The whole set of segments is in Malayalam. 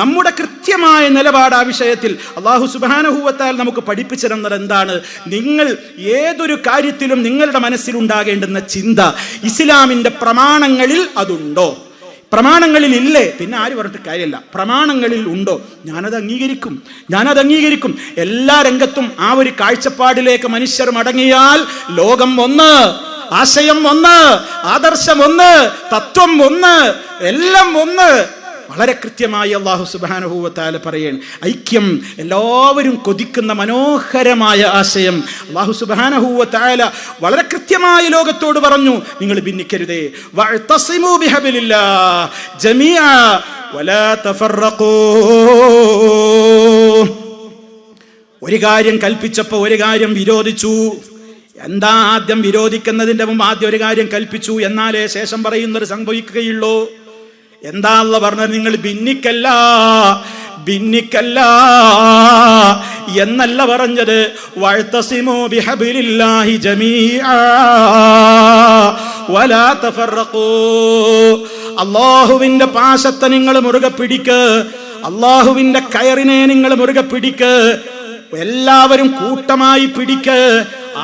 നമ്മുടെ കൃത്യമായ നിലപാട് ആ വിഷയത്തിൽ അല്ലാഹു സുബ്ഹാനഹു വ തആല നമുക്ക് പഠിപ്പിച്ചു തന്നത് എന്താണ്? നിങ്ങൾ ഏതൊരു കാര്യത്തിലും നിങ്ങളുടെ മനസ്സിലുണ്ടാകേണ്ടുന്ന ചിന്ത ഇസ്ലാമിന്റെ പ്രമാണങ്ങളിൽ അതുണ്ടോ? പ്രമാണങ്ങളിൽ ഇല്ലേ പിന്നെ ആര് പറഞ്ഞിട്ട് കാര്യമില്ല. പ്രമാണങ്ങളിൽ ഉണ്ടോ? ഞാനത് അംഗീകരിക്കും. എല്ലാ രംഗത്തും ആ ഒരു കാഴ്ചപ്പാടിലേക്ക് മനുഷ്യർ മടങ്ങിയാൽ ലോകം ഒന്ന്, ആശയം ഒന്ന്, ആദർശം ഒന്ന്, തത്വം ഒന്ന്, എല്ലാം ഒന്ന്. വളരെ കൃത്യമായി അല്ലാഹു സുബ്ഹാനഹു വ തആല പറയാണ്, ഐക്യം, എല്ലാവരും കൊതിക്കുന്ന മനോഹരമായ ആശയം അല്ലാഹു സുബ്ഹാനഹു വ തആല വളരെ കൃത്യമായി ലോകത്തോട് പറഞ്ഞു, നിങ്ങൾ ഭിന്നിക്കരുതേ. വഅ്തസിമൂ ബിഹബ്ലില്ലാഹ് ജമീഅ വലാ തഫറഖൂ. ഒരു കാര്യം കൽപ്പിച്ചപ്പോൾ ഒരു കാര്യം വിരോധിച്ചു. എന്താ ആദ്യം വിരോധിക്കുന്നതിന്റെ മുമ്പ് ആദ്യം ഒരു കാര്യം കൽപ്പിച്ചു, എന്നാലേ ശേഷം പറയുന്നത് സംഭവിക്കുകയുള്ളൂ. എന്താ അല്ലാഹു പറഞ്ഞത്? നിങ്ങൾ ഭിന്നിക്കല്ല എന്നല്ല പറഞ്ഞത്. വഅ്തസിമൂ ബിഹബ്ലില്ലാഹി ജമീഅ വലാ തഫറഖൂ. അല്ലാഹുവിന്റെ പാശത്തെ നിങ്ങൾ മുറുകെ പിടിക്ക്, അല്ലാഹുവിന്റെ കയറിനെ നിങ്ങൾ മുറുകെ പിടിക്ക്, എല്ലാവരും കൂട്ടമായി പിടിക്ക്.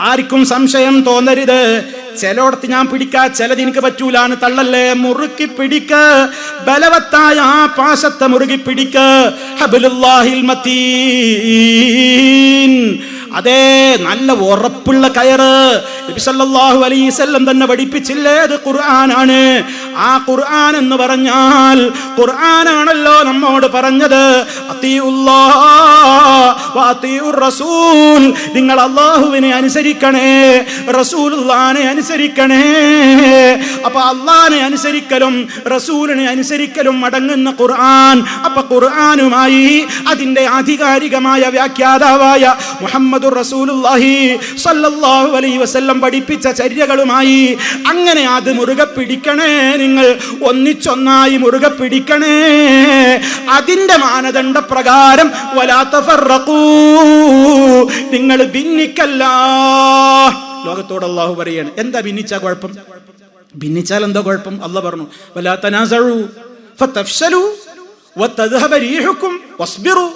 ആർക്കും സംശയം തോന്നരുത്. ചിലയിടത്ത് ഞാൻ പിടിക്കാ, ചിലത് എനിക്ക് പറ്റൂലാന്ന് തള്ളല്ലേ. മുറുക്കി പിടിക്ക, ബലവത്തായ ആ പാശത്തെ മുറുകി പിടിക്ക. ഹബ്ലുല്ലാഹിൽ മതീൻ, അതേ നല്ല ഉറപ്പുള്ള കയറ്. നബി സല്ലല്ലാഹു അലൈഹി വസല്ലം തന്നെ പഠിപ്പിച്ചില്ലേ, അത് ഖുർആനാണ്. ആ ഖുർആൻ എന്ന് പറഞ്ഞാൽ ഖുർആനാണല്ലോ നമ്മോട് പറഞ്ഞത്, അത്തിയുല്ലാഹ് വ അത്തിയുർ റസൂൽ, നിങ്ങൾ അല്ലാഹുവിനെ അനുസരിക്കണേ, റസൂലുള്ളാഹിനെ അനുസരിക്കണേ. അപ്പൊ അല്ലാഹുവിനെ അനുസരിക്കലും റസൂലിനെ അനുസരിക്കലും അടങ്ങുന്ന ഖുർആൻ. അപ്പൊ ഖുർആനുമായി അതിന്റെ ആധികാരികമായ വ്യാഖ്യാതാവായ മുഹമ്മദ് റസൂലുള്ളാഹി സ്വല്ലല്ലാഹു അലൈഹി വസല്ലം പഠിപ്പിച്ച ചര്യകളുമായി അങ്ങനെ അത് മുറുകെ പിടിക്കണേ. നിങ്ങൾ ഒന്നിച്ചൊന്നായി മുറുകെ പിടിക്കണേ. അതിന്റെ മാനദണ്ഡ പ്രകാരം വലാ തഫറഖൂ, നിങ്ങൾ ഭിന്നിക്കല്ല. ലോകത്തോട് അല്ലാഹു പറയാണ്, എന്താ ഭിന്നിച്ചാ കുഴപ്പം? ഭിന്നിച്ചാൽ എന്താ കുഴപ്പം? അല്ലാഹു പറഞ്ഞു, വലാ തനാസഉ ഫതഫ്ശലു വതദ്ഹബ റീഹുക്കും വസ്ബിറു.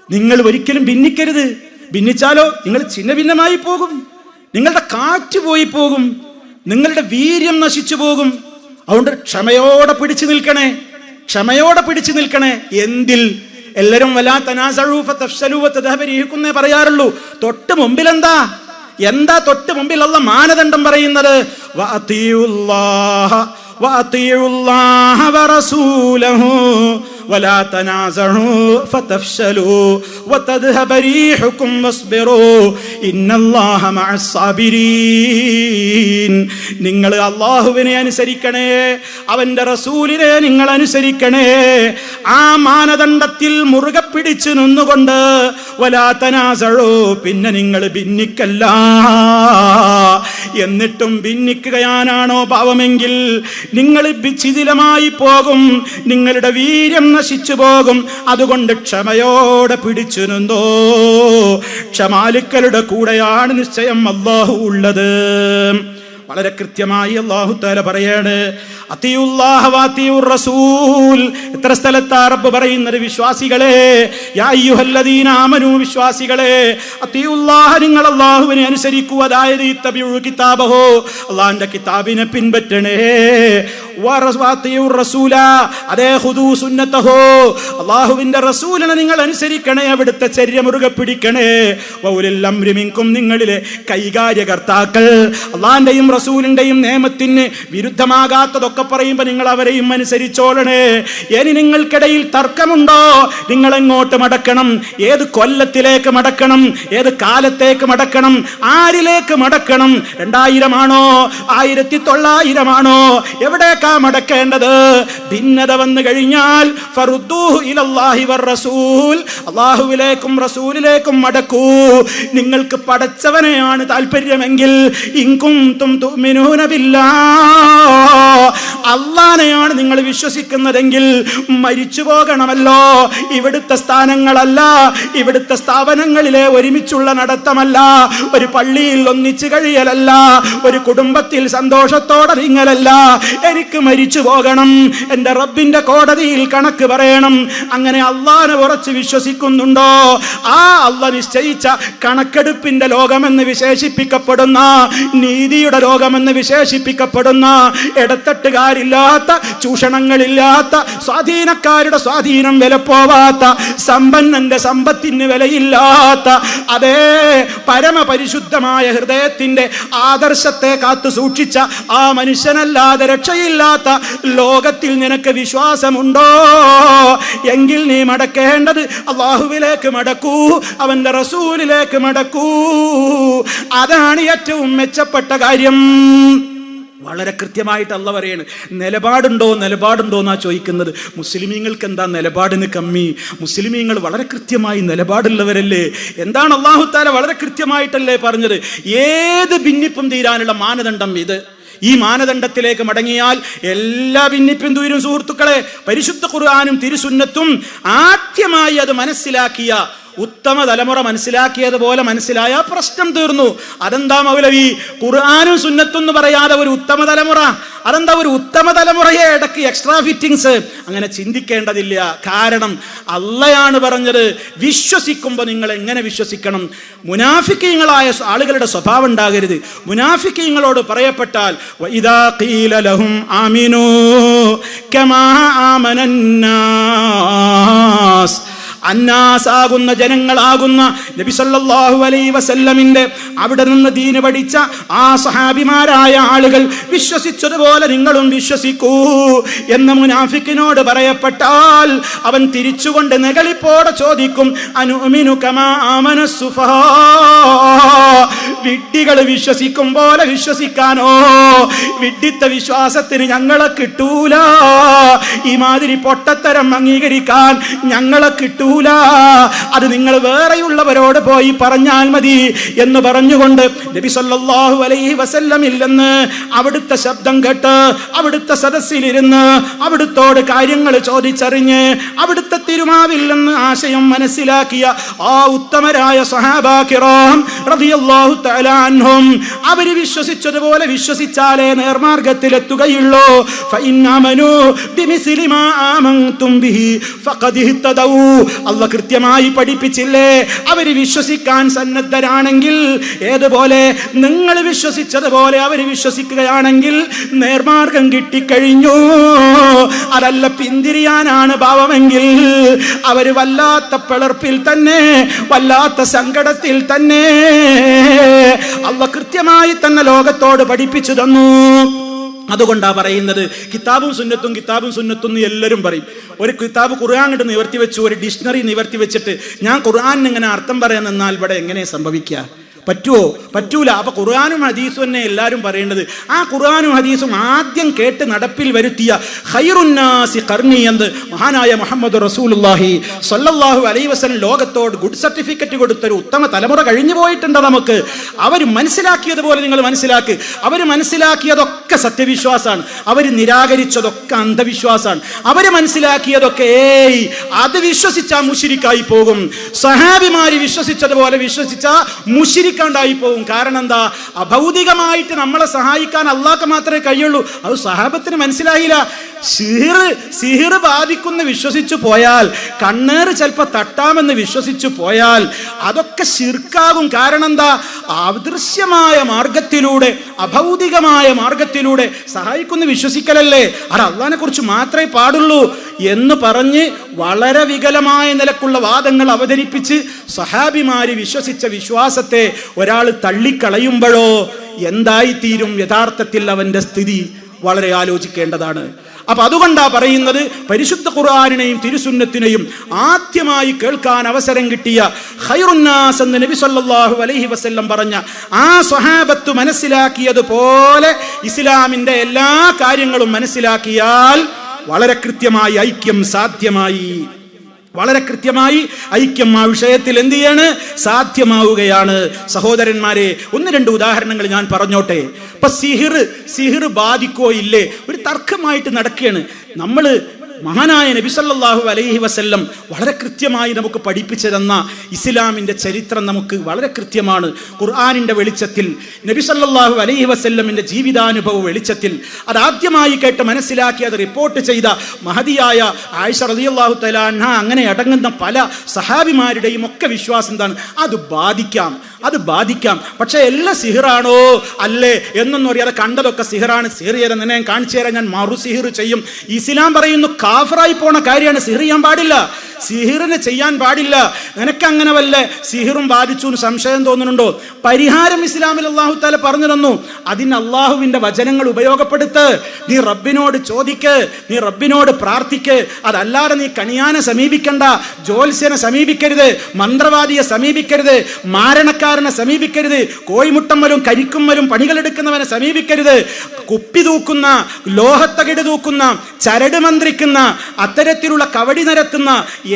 നിങ്ങൾ ഒരിക്കലും ഭിന്നിക്കരുത്. ഭിന്നിച്ചാലോ നിങ്ങൾ ഛിന്ന ഭിന്നമായി പോകും, നിങ്ങളുടെ കാറ്റ് പോയി പോകും, നിങ്ങളുടെ വീര്യം നശിച്ചു പോകും. അതുകൊണ്ട് ക്ഷമയോടെ പിടിച്ചു നിൽക്കണേ. എന്തിൽ? എല്ലാവരും വലാ തനാസഉ ഫതഫ്ശലു വതദ്ഹബ റീഹുക്കും എന്നേ പറയാറുള്ളൂ. തൊട്ട് മുമ്പിൽ എന്താ തൊട്ട് മുമ്പിൽ അല്ലാഹു മാനദണ്ഡം പറയുന്നത്? വഅതിയുല്ലാഹ വഅതിയുല്ലാഹ വറസൂലഹു വലാ തനാസഉ ഫതഫ്ശലു വതദ്ഹബ റീഹുക്കും വസ്ബിറു ഇന്നല്ലാഹ മഅസ് സാബിരീൻ. നിങ്ങൾ അല്ലാഹുവിനെ അനുസരിക്കണേ, അവന്റെ റസൂലിനെ നിങ്ങൾ അനുസരിക്കണേ. ആ മാനദണ്ഡത്തിൽ മുറുകെ പിടിച്ചു നിന്നുകൊണ്ട് വലാ തനാസഉ, പിന്നെ നിങ്ങൾ ഭിന്നിക്കല്ല. എന്നിട്ടും ഭിന്നിക്കുകയാണോ പാവമെങ്കിൽ നിങ്ങൾ ശിഥിലമായി പോകും, നിങ്ങളുടെ വീര്യം നശിച്ചു പോകും. അതുകൊണ്ട് ക്ഷമയോടെ പിടിച്ചു നിന്നോ. ക്ഷമാലുക്കളുടെ കൂടെയാണ് നിശ്ചയം അല്ലാഹു ഉള്ളത്. വളരെ കൃത്യമായി അല്ലാഹു തആല പറയാണ്, അത്തിയുല്ലാഹ വഅത്തിയുർ റസൂൽ. എത്ര സ്ഥലത്താ റബ്ബ് പറയുന്നത്? വിശ്വാസികളെ, യാ അയ്യുഹല്ലദീന ആമനൂ, വിശ്വാസികളെ, അത്തിയുല്ലാഹ, നിങ്ങൾ അല്ലാഹുവിനെ അനുസരിക്കൂ. അതായത് ഇത്തബിഉ കിതാബഹു, അല്ലാഹുവിന്റെ കിതാബിനെ പിൻപറ്റണേ. വഅത്തിയുർ റസൂല, അതേ ഖുദൂ സുന്നതഹു, അല്ലാഹുവിന്റെ റസൂലിനെ നിങ്ങൾ അനുസരിക്കണേ, അവിടുത്തെ ചര്യ മുറുകെ പിടിക്കണേ. വഉലിൽ അംരി മിൻകും, നിങ്ങളിലെ കൈകാര്യകർത്താക്കൾ അല്ലാഹുവിന്റെയും റസൂലിന്റെയും നിയമത്തിന് വിരുദ്ധമാകാത്തതൊക്കെ പറയുമ്പോൾ നിങ്ങൾ അവരെയും അനുസരിച്ചോളണേ. ഇനി നിങ്ങൾക്കിടയിൽ തർക്കമുണ്ടോ? നിങ്ങൾ എങ്ങോട്ട് മടക്കണം? ഏത് കൊല്ലത്തിലേക്ക് മടക്കണം? ഏത് കാലത്തേക്ക് മടക്കണം? ആരിലേക്ക് മടക്കണം? 2000 ആണോ? 1900 ആണോ? എവിടേക്കാ മടക്കേണ്ടത്? ഭിന്നത വന്നു കഴിഞ്ഞാൽ ഫറുദ്ദൂഹു ഇലല്ലാഹി വറസൂൽ, അല്ലാഹുവിലേക്കും റസൂലിലേക്കും മടക്കൂ. നിങ്ങൾക്ക് പടച്ചവനെയാണ് താല്പര്യമെങ്കിൽ, ഇൻകുന്തും തുഅ്മിനൂന ബില്ലാഹ്, അല്ലാഹനെയാണ് നിങ്ങൾ വിശ്വസിക്കുന്നതെങ്കിൽ മരിച്ചു പോകണമല്ലോ. ഇവിടുത്തെ സ്ഥാനങ്ങളല്ല, ഇവിടുത്തെ സ്ഥാപനങ്ങളിലെ ഒരുമിച്ചുള്ള നടത്തമല്ല, ഒരു പള്ളിയിൽ ഒന്നിച്ചു കഴിയലല്ല, ഒരു കുടുംബത്തിൽ സന്തോഷത്തോടെ നിങ്ങളല്ല. എനിക്ക് എനിക്ക് മരിച്ചു പോകണം, എന്റെ റബ്ബിന്റെ കോടതിയിൽ കണക്ക് പറയണം. അങ്ങനെ അള്ളാനെ ഉറച്ച് വിശ്വസിക്കുന്നുണ്ടോ? ആ അള്ളാഹ് നിശ്ചയിച്ച കണക്കെടുപ്പിന്റെ ലോകമെന്ന് വിശേഷിപ്പിക്കപ്പെടുന്ന, നീതിയുടെ ലോകമെന്ന് വിശേഷിപ്പിക്കപ്പെടുന്ന, ഇടത്തട്ടുകാരില്ലാത്ത, ചൂഷണങ്ങളില്ലാത്ത, സ്വാധീനക്കാരുടെ സ്വാധീനം വിലപ്പോവാത്ത, സമ്പന്നന്റെ സമ്പത്തിന് വിലയില്ലാത്ത, അതേ പരമപരിശുദ്ധമായ ഹൃദയത്തിന്റെ ആദർശത്തെ കാത്തു സൂക്ഷിച്ച ആ മനുഷ്യനല്ലാതെ രക്ഷയില്ലാത്ത ലോകത്തിൽ നിനക്ക് വിശ്വാസമുണ്ടോ? എങ്കിൽ നീ മടക്കേണ്ടത് അല്ലാഹുവിലേക്ക് മടക്കൂ, അവന്റെ റസൂലിലേക്ക് മടക്കൂ. അതാണ് ഏറ്റവും മെച്ചപ്പെട്ട കാര്യം. വളരെ കൃത്യമായിട്ട് അല്ലാഹ് പറയാണ്, നിലപാടുണ്ടോ എന്നാ ചോദിക്കുന്നത്. മുസ്ലിമീങ്ങൾക്ക് എന്താ നിലപാടിന് കമ്മി? മുസ്ലിമീങ്ങൾ വളരെ കൃത്യമായി നിലപാടുള്ളവരല്ലേ? എന്താണ് അല്ലാഹു തആല വളരെ കൃത്യമായിട്ടല്ലേ പറഞ്ഞത്? ഏത് ഭിന്നിപ്പും തീരാനുള്ള മാനദണ്ഡം ഇത്. ഈ മാനദണ്ഡത്തിലേക്ക് മടങ്ങിയാൽ എല്ലാ ഭിന്നിപ്പും തീരും. സുഹൃത്തുക്കളെ, പരിശുദ്ധ ഖുർആനും തിരുസുന്നത്തും ആദ്യമായി അത് മനസ്സിലാക്കിയ ഉത്തമ തലമുറ മനസ്സിലാക്കിയതുപോലെ മനസ്സിലായ പ്രശ്നം തീർന്നു. അതെന്താ മൗലവി ഖുർആനും സുന്നത്തും എന്ന് പറയാതെ ഒരു ഉത്തമ തലമുറ? അതെന്താ ഒരു ഉത്തമ തലമുറയെ ഇടയ്ക്ക് എക്സ്ട്രാ ഫിറ്റിങ്സ്? അങ്ങനെ ചിന്തിക്കേണ്ടതില്ല. കാരണം അള്ളയാണ് പറഞ്ഞത്, വിശ്വസിക്കുമ്പോൾ നിങ്ങൾ എങ്ങനെ വിശ്വസിക്കണം? മുനാഫിക്കീങ്ങളായ ആളുകളുടെ സ്വഭാവം ഉണ്ടാകരുത്. മുനാഫിക്കീങ്ങളോട് പറയപ്പെട്ടാൽ വഇദാ ഖീല ലഹും ആമിനൂ കമാ ആമനന്നാസ്, അന്നാസാകുന്ന ജനങ്ങളാകുന്ന നബി സല്ലല്ലാഹു അലൈഹി വസല്ലമിന്റെ അവിടെ നിന്ന് ദീന് പഠിച്ച ആ സഹാബിമാരായ ആളുകൾ വിശ്വസിച്ചതുപോലെ നിങ്ങളും വിശ്വസിക്കൂ എന്ന് മുനാഫിക്കിനോട് പറയപ്പെട്ടാൽ അവൻ തിരിച്ചുകൊണ്ട് നെകളിപ്പോടെ ചോദിക്കും, അനുമിനു കമാ ആമനസ് സുഫഹാ, വിഡ്ഢികൾ വിശ്വസിക്കും പോലെ വിശ്വസിക്കാനോ? വിഡ്ഢിത്ത വിശ്വാസത്തിന് ഞങ്ങളെ കിട്ടൂല. ഈ മാതിരി പൊട്ടത്തരം അംഗീകരിക്കാൻ ഞങ്ങളെ കിട്ടൂ. അത് നിങ്ങൾ വേറെയുള്ളവരോട് പോയി പറഞ്ഞാൽ മതി എന്ന് പറഞ്ഞുകൊണ്ട് നബി സല്ലല്ലാഹു അലൈഹി വസല്ലമിൽ നിന്ന് അവിടുത്തെ ശബ്ദം കേട്ട് അവിടുത്തെ സദസ്സിലിരുന്ന് അവിടുത്തോട് കാര്യങ്ങൾ ചോദിച്ചറിഞ്ഞ് അവിടുത്തെ തിരുമാവിൽ നിന്ന് ആശയം മനസ്സിലാക്കിയ ആ ഉത്തമരായ സ്വഹാബാ കിറാം റളിയല്ലാഹു തആല അൻഹും, അവര് വിശ്വസിച്ചതുപോലെ വിശ്വസിച്ചാലേ നേർമാർഗത്തിലെത്തുകയുള്ളൂ. ഫഇന്നമനു ബിമിസ്ലി മാ ആമൻതും ബിഹി ഫഖദ് ഇഹ്തദൗ, അള്ളാഹ് കൃത്യമായി പഠിപ്പിച്ചില്ലേ? അവര് വിശ്വസിക്കാൻ സന്നദ്ധരാണെങ്കിൽ, ഏതുപോലെ നിങ്ങൾ വിശ്വസിച്ചതുപോലെ അവര് വിശ്വസിക്കുകയാണെങ്കിൽ നേർമാർഗം കിട്ടിക്കഴിഞ്ഞു. അതല്ല പിന്തിരിയാനാണ് ഭാവമെങ്കിൽ അവര് വല്ലാത്ത പിളർപ്പിൽ തന്നെ, വല്ലാത്ത സങ്കടത്തിൽ തന്നെ. അള്ളാഹ് കൃത്യമായി തന്നെ ലോകത്തോട് പഠിപ്പിച്ചു തന്നു. അതുകൊണ്ടാ പറയുന്നത് കിതാബും സുന്നത്തും എന്ന് എല്ലാവരും പറയും. ഒരു കിതാബ് ഖുർആൻ കൊണ്ട് നിവർത്തി വെച്ചു, ഒരു ഡിക്ഷണറി നിവർത്തി വെച്ചിട്ട് ഞാൻ ഖുർആനിന് ഇങ്ങനെ അർത്ഥം പറയാൻ നിന്നാൽ ഇവിടെ എങ്ങനെ സംഭവിക്കുക? പറ്റുമോ? പറ്റൂല. അപ്പൊ ഖുർആനും ഹദീസും തന്നെ എല്ലാവരും പറയേണ്ടത്. ആ ഖുർആനും ഹദീസും ആദ്യം കേട്ട് നടപ്പിൽ വരുത്തിയ ഖൈറുന്നാസി ഖർനി എന്ന് മഹാനായ മുഹമ്മദ് റസൂലുള്ളാഹി സ്വല്ലല്ലാഹു അലൈഹി വസല്ലം ലോകത്തോട് ഗുഡ് സർട്ടിഫിക്കറ്റ് കൊടുത്തൊരു ഉത്തമ തലമുറ കഴിഞ്ഞു പോയിട്ടുണ്ട് നമുക്ക്. അവർ മനസ്സിലാക്കിയതുപോലെ നിങ്ങൾ മനസ്സിലാക്ക്. അവർ മനസ്സിലാക്കിയതൊക്കെ സത്യവിശ്വാസമാണ്, അവർ നിരാകരിച്ചതൊക്കെ അന്ധവിശ്വാസമാണ്. അവർ മനസ്സിലാക്കിയതൊക്കെ അത് വിശ്വസിച്ചാ മുശ്രിക്കായി പോകും. സഹാബിമാര് വിശ്വസിച്ചതുപോലെ വിശ്വസിച്ചാ മുശ്രിക്കാണ്ടായി പോകും. കാരണം എന്താ? അഭൗതികമായിട്ട് നമ്മളെ സഹായിക്കാൻ അള്ളാഹ്ക്ക് മാത്രമേ കഴിയുള്ളൂ. അത് സഹാബത്തിന് മനസ്സിലായില്ല. സിഹിർ ബാധിക്കുന്ന വിശ്വസിച്ചു പോയാൽ, കണ്ണേറ് ചിലപ്പോൾ തട്ടാമെന്ന് വിശ്വസിച്ചു പോയാൽ അതൊക്കെ ശിർക്കാകും. കാരണം എന്താ? അദൃശ്യമായ മാർഗത്തിലൂടെ, അഭൗതികമായ മാർഗത്തിലൂടെ സഹായിക്കുന്ന വിശ്വസിക്കലല്ലേ. അത് അള്ളാഹിനെ കുറിച്ച് മാത്രമേ പാടുള്ളൂ എന്ന് പറഞ്ഞ് വളരെ വികലമായ നിലക്കുള്ള വാദങ്ങൾ അവതരിപ്പിച്ച് സഹാബിമാര് വിശ്വസിച്ച വിശ്വാസത്തെ ഒരാൾ തള്ളിക്കളയുമ്പോഴോ എന്തായിത്തീരും യഥാർത്ഥത്തിൽ അവന്റെ സ്ഥിതി? വളരെ ആലോചിക്കേണ്ടതാണ്. അപ്പൊ അതുകൊണ്ടാ പറയുന്നത്, പരിശുദ്ധ ഖുർആനിനെയും തിരുസുന്നത്തിനെയും ആദ്യമായി കേൾക്കാൻ അവസരം കിട്ടിയ ഖൈറുന്നാസ് എന്ന് നബി സല്ലല്ലാഹു അലൈഹി വസല്ലം പറഞ്ഞ ആ സ്വഹാബത്ത് മനസ്സിലാക്കിയതുപോലെ ഇസ്ലാമിന്റെ എല്ലാ കാര്യങ്ങളും മനസ്സിലാക്കിയാൽ വളരെ കൃത്യമായി ഐക്യം സാധ്യമായി. വളരെ കൃത്യമായി ഐക്യം ആ വിഷയത്തിൽ എന്ത് ചെയ്യാണ്? സാധ്യമാവുകയാണ്. സഹോദരന്മാരെ, ഒന്ന് രണ്ട് ഉദാഹരണങ്ങൾ ഞാൻ പറഞ്ഞോട്ടെ. ഇപ്പൊ സിഹിർ ബാധിക്കോ ഇല്ലേ ഒരു തർക്കമായിട്ട് നടക്കുകയാണ്. മഹാനായ നബി സല്ലല്ലാഹു അലൈഹി വസല്ലം വളരെ കൃത്യമായി നമുക്ക് പഠിപ്പിച്ചു തന്ന ഇസ്ലാമിൻ്റെ ചരിത്രം നമുക്ക് വളരെ കൃത്യമാണ്. ഖുർആനിൻ്റെ വെളിച്ചത്തിൽ, നബി സല്ലല്ലാഹു അലൈഹി വസല്ലമിൻ്റെ ജീവിതാനുഭവ വെളിച്ചത്തിൽ അതാദ്യമായി കേട്ട് മനസ്സിലാക്കി അത് റിപ്പോർട്ട് ചെയ്ത മഹദിയായ ആയിഷ റളിയല്ലാഹു തആല അൻഹ അങ്ങനെ അടങ്ങുന്ന പല സഹാബിമാരുടെയും ഒക്കെ വിശ്വാസം എന്താണ്? അത് ബാധിക്കാം. പക്ഷെ എല്ലാം സിഹിറാണോ അല്ലേ എന്നൊന്നും അറിയാതെ കണ്ടതൊക്കെ സിഹിറാണ്, സിഹിർ ചെയ്ത നിന്നെ ഞാൻ കാണിച്ചു തരാം, ഞാൻ മറു സിഹിർ ചെയ്യും. ഇസ്ലാം പറയുന്നു കാഫറായി പോണ കാര്യമാണ്, സിഹിർ ചെയ്യാൻ പാടില്ല, സിഹിറിന് ചെയ്യാൻ പാടില്ല. നിനക്കങ്ങനെ വല്ല സിഹിറും ബാധിച്ചു എന്ന് സംശയം തോന്നുന്നുണ്ടോ? പരിഹാരം ഇസ്ലാമിൽ അല്ലാഹു തആല പറഞ്ഞു തന്നു. അതിന് അള്ളാഹുവിൻ്റെ വചനങ്ങൾ ഉപയോഗപ്പെടുത്ത്. നീ റബ്ബിനോട് ചോദിക്ക്, നീ റബ്ബിനോട് പ്രാർത്ഥിക്ക്. അതല്ലാതെ നീ കണിയാനെ സമീപിക്കണ്ട, ജ്യോത്സ്യനെ സമീപിക്കരുത്, മന്ത്രവാദിയെ സമീപിക്കരുത്, മാരണക്കാരനെ സമീപിക്കരുത്, കോഴിമുട്ടമ്മലും കരിക്കുമ്മലും പണികളെടുക്കുന്നവനെ സമീപിക്കരുത്, കുപ്പി തൂക്കുന്ന, ലോഹത്തകിട് തൂക്കുന്ന, ചരട് മന്ത്രിക്കുന്ന, അത്തരത്തിലുള്ള കവടി നിരത്തുന്ന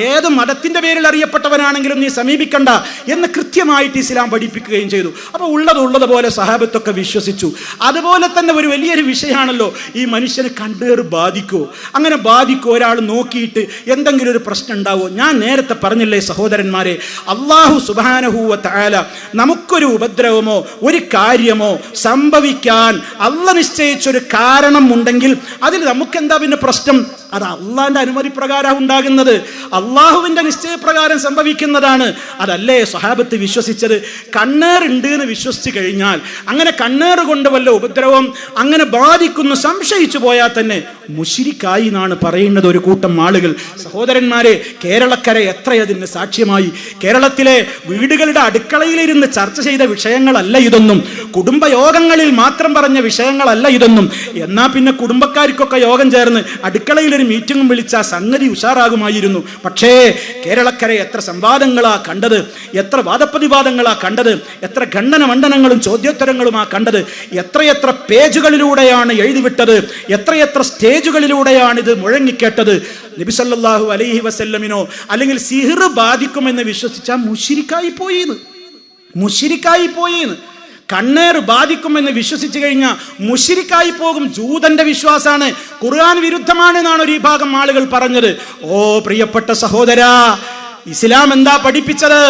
ഏത് മതത്തിന്റെ പേരിൽ അറിയപ്പെട്ടവനാണെങ്കിലും നീ സമീപിക്കണ്ട എന്ന് കൃത്യമായിട്ട് ഇസ്ലാം പഠിപ്പിക്കുകയും ചെയ്തു. അപ്പോൾ ഉള്ളതുപോലെ സഹാബത്തൊക്കെ വിശ്വസിച്ചു. അതുപോലെ തന്നെ ഒരു വലിയൊരു വിഷയമാണല്ലോ ഈ മനുഷ്യന് കണ്ണേറ് ബാധിക്കോ? അങ്ങനെ ബാധിക്കോ? ഒരാൾ നോക്കിയിട്ട് എന്തെങ്കിലും ഒരു പ്രശ്നം ഉണ്ടാവോ? ഞാൻ നേരത്തെ പറഞ്ഞില്ലേ സഹോദരന്മാരെ, അല്ലാഹു സുബ്ഹാനഹു വ തആല നമുക്കൊരു ഉപദ്രവമോ ഒരു കാര്യമോ സംഭവിക്കാൻ അല്ലാഹ് നിശ്ചയിച്ചൊരു കാരണം ഉണ്ടെങ്കിൽ അതിൽ നമുക്കെന്താ പിന്നെ പ്രശ്നം? അത് അള്ളാന്റെ അനുമതി പ്രകാരം ഉണ്ടാകുന്നത്, അള്ളാഹുവിന്റെ നിശ്ചയപ്രകാരം സംഭവിക്കുന്നതാണ്. അതല്ലേ സ്വഹാബത്ത് വിശ്വസിച്ചത്? കണ്ണേറുണ്ട് എന്ന് വിശ്വസിച്ച് കഴിഞ്ഞാൽ, അങ്ങനെ കണ്ണേറ് കൊണ്ട് വല്ല ഉപദ്രവം അങ്ങനെ ബാധിക്കുന്നു സംശയിച്ചു പോയാൽ തന്നെ മുശ്രിക്കായി എന്നാണ് പറയുന്നത് ഒരു കൂട്ടം ആളുകൾ. സഹോദരന്മാരെ, കേരളക്കര എത്രയതിന് സാക്ഷ്യമായി. കേരളത്തിലെ വീടുകളുടെ അടുക്കളയിലിരുന്ന് ചർച്ച ചെയ്ത വിഷയങ്ങളല്ല ഇതൊന്നും, കുടുംബയോഗങ്ങളിൽ മാത്രം പറഞ്ഞ വിഷയങ്ങളല്ല ഇതൊന്നും. എന്നാ പിന്നെ കുടുംബക്കാർക്കൊക്കെ യോഗം ചേർന്ന് അടുക്കളയിൽ ഒരു മീറ്റിംഗും വിളിച്ച സംഗതി ഉഷാറാകുമായിരുന്നു. പക്ഷേ കേരളക്കര എത്ര സംവാദങ്ങളാ കണ്ടത്, എത്ര വാദപ്രതിവാദങ്ങളാ കണ്ടത്, എത്ര ഖണ്ഡന മണ്ഡനങ്ങളും ചോദ്യോത്തരങ്ങളുമാ കണ്ടത്, എത്രയെത്ര പേജുകളിലൂടെയാണ് എഴുതിവിട്ടത്, എത്രയെത്ര സ്റ്റേജുകളിലൂടെയാണ് ഇത് മുഴങ്ങിക്കേട്ടത്. നബി സല്ലല്ലാഹു അലൈഹി വസല്ലമിനോ അല്ലെങ്കിൽ സിഹിർ ബാധിക്കുമെന്ന് വിശ്വസിച്ചാൽ മുശ്രിക്കായി പോയിന്ന്. കണ്ണേറ് ബാധിക്കുമെന്ന് വിശ്വസിച്ചു കഴിഞ്ഞാൽ മുശ്രിക്കായി പോകും. ജൂതന്റെ വിശ്വാസമാണ്, ഖുർആൻ വിരുദ്ധമാണ് എന്നാണ് ഒരു വിഭാഗം ആളുകൾ പറഞ്ഞത്. ഓ പ്രിയപ്പെട്ട സഹോദരാ, ഇസ്ലാം എന്താ പഠിപ്പിച്ചത്?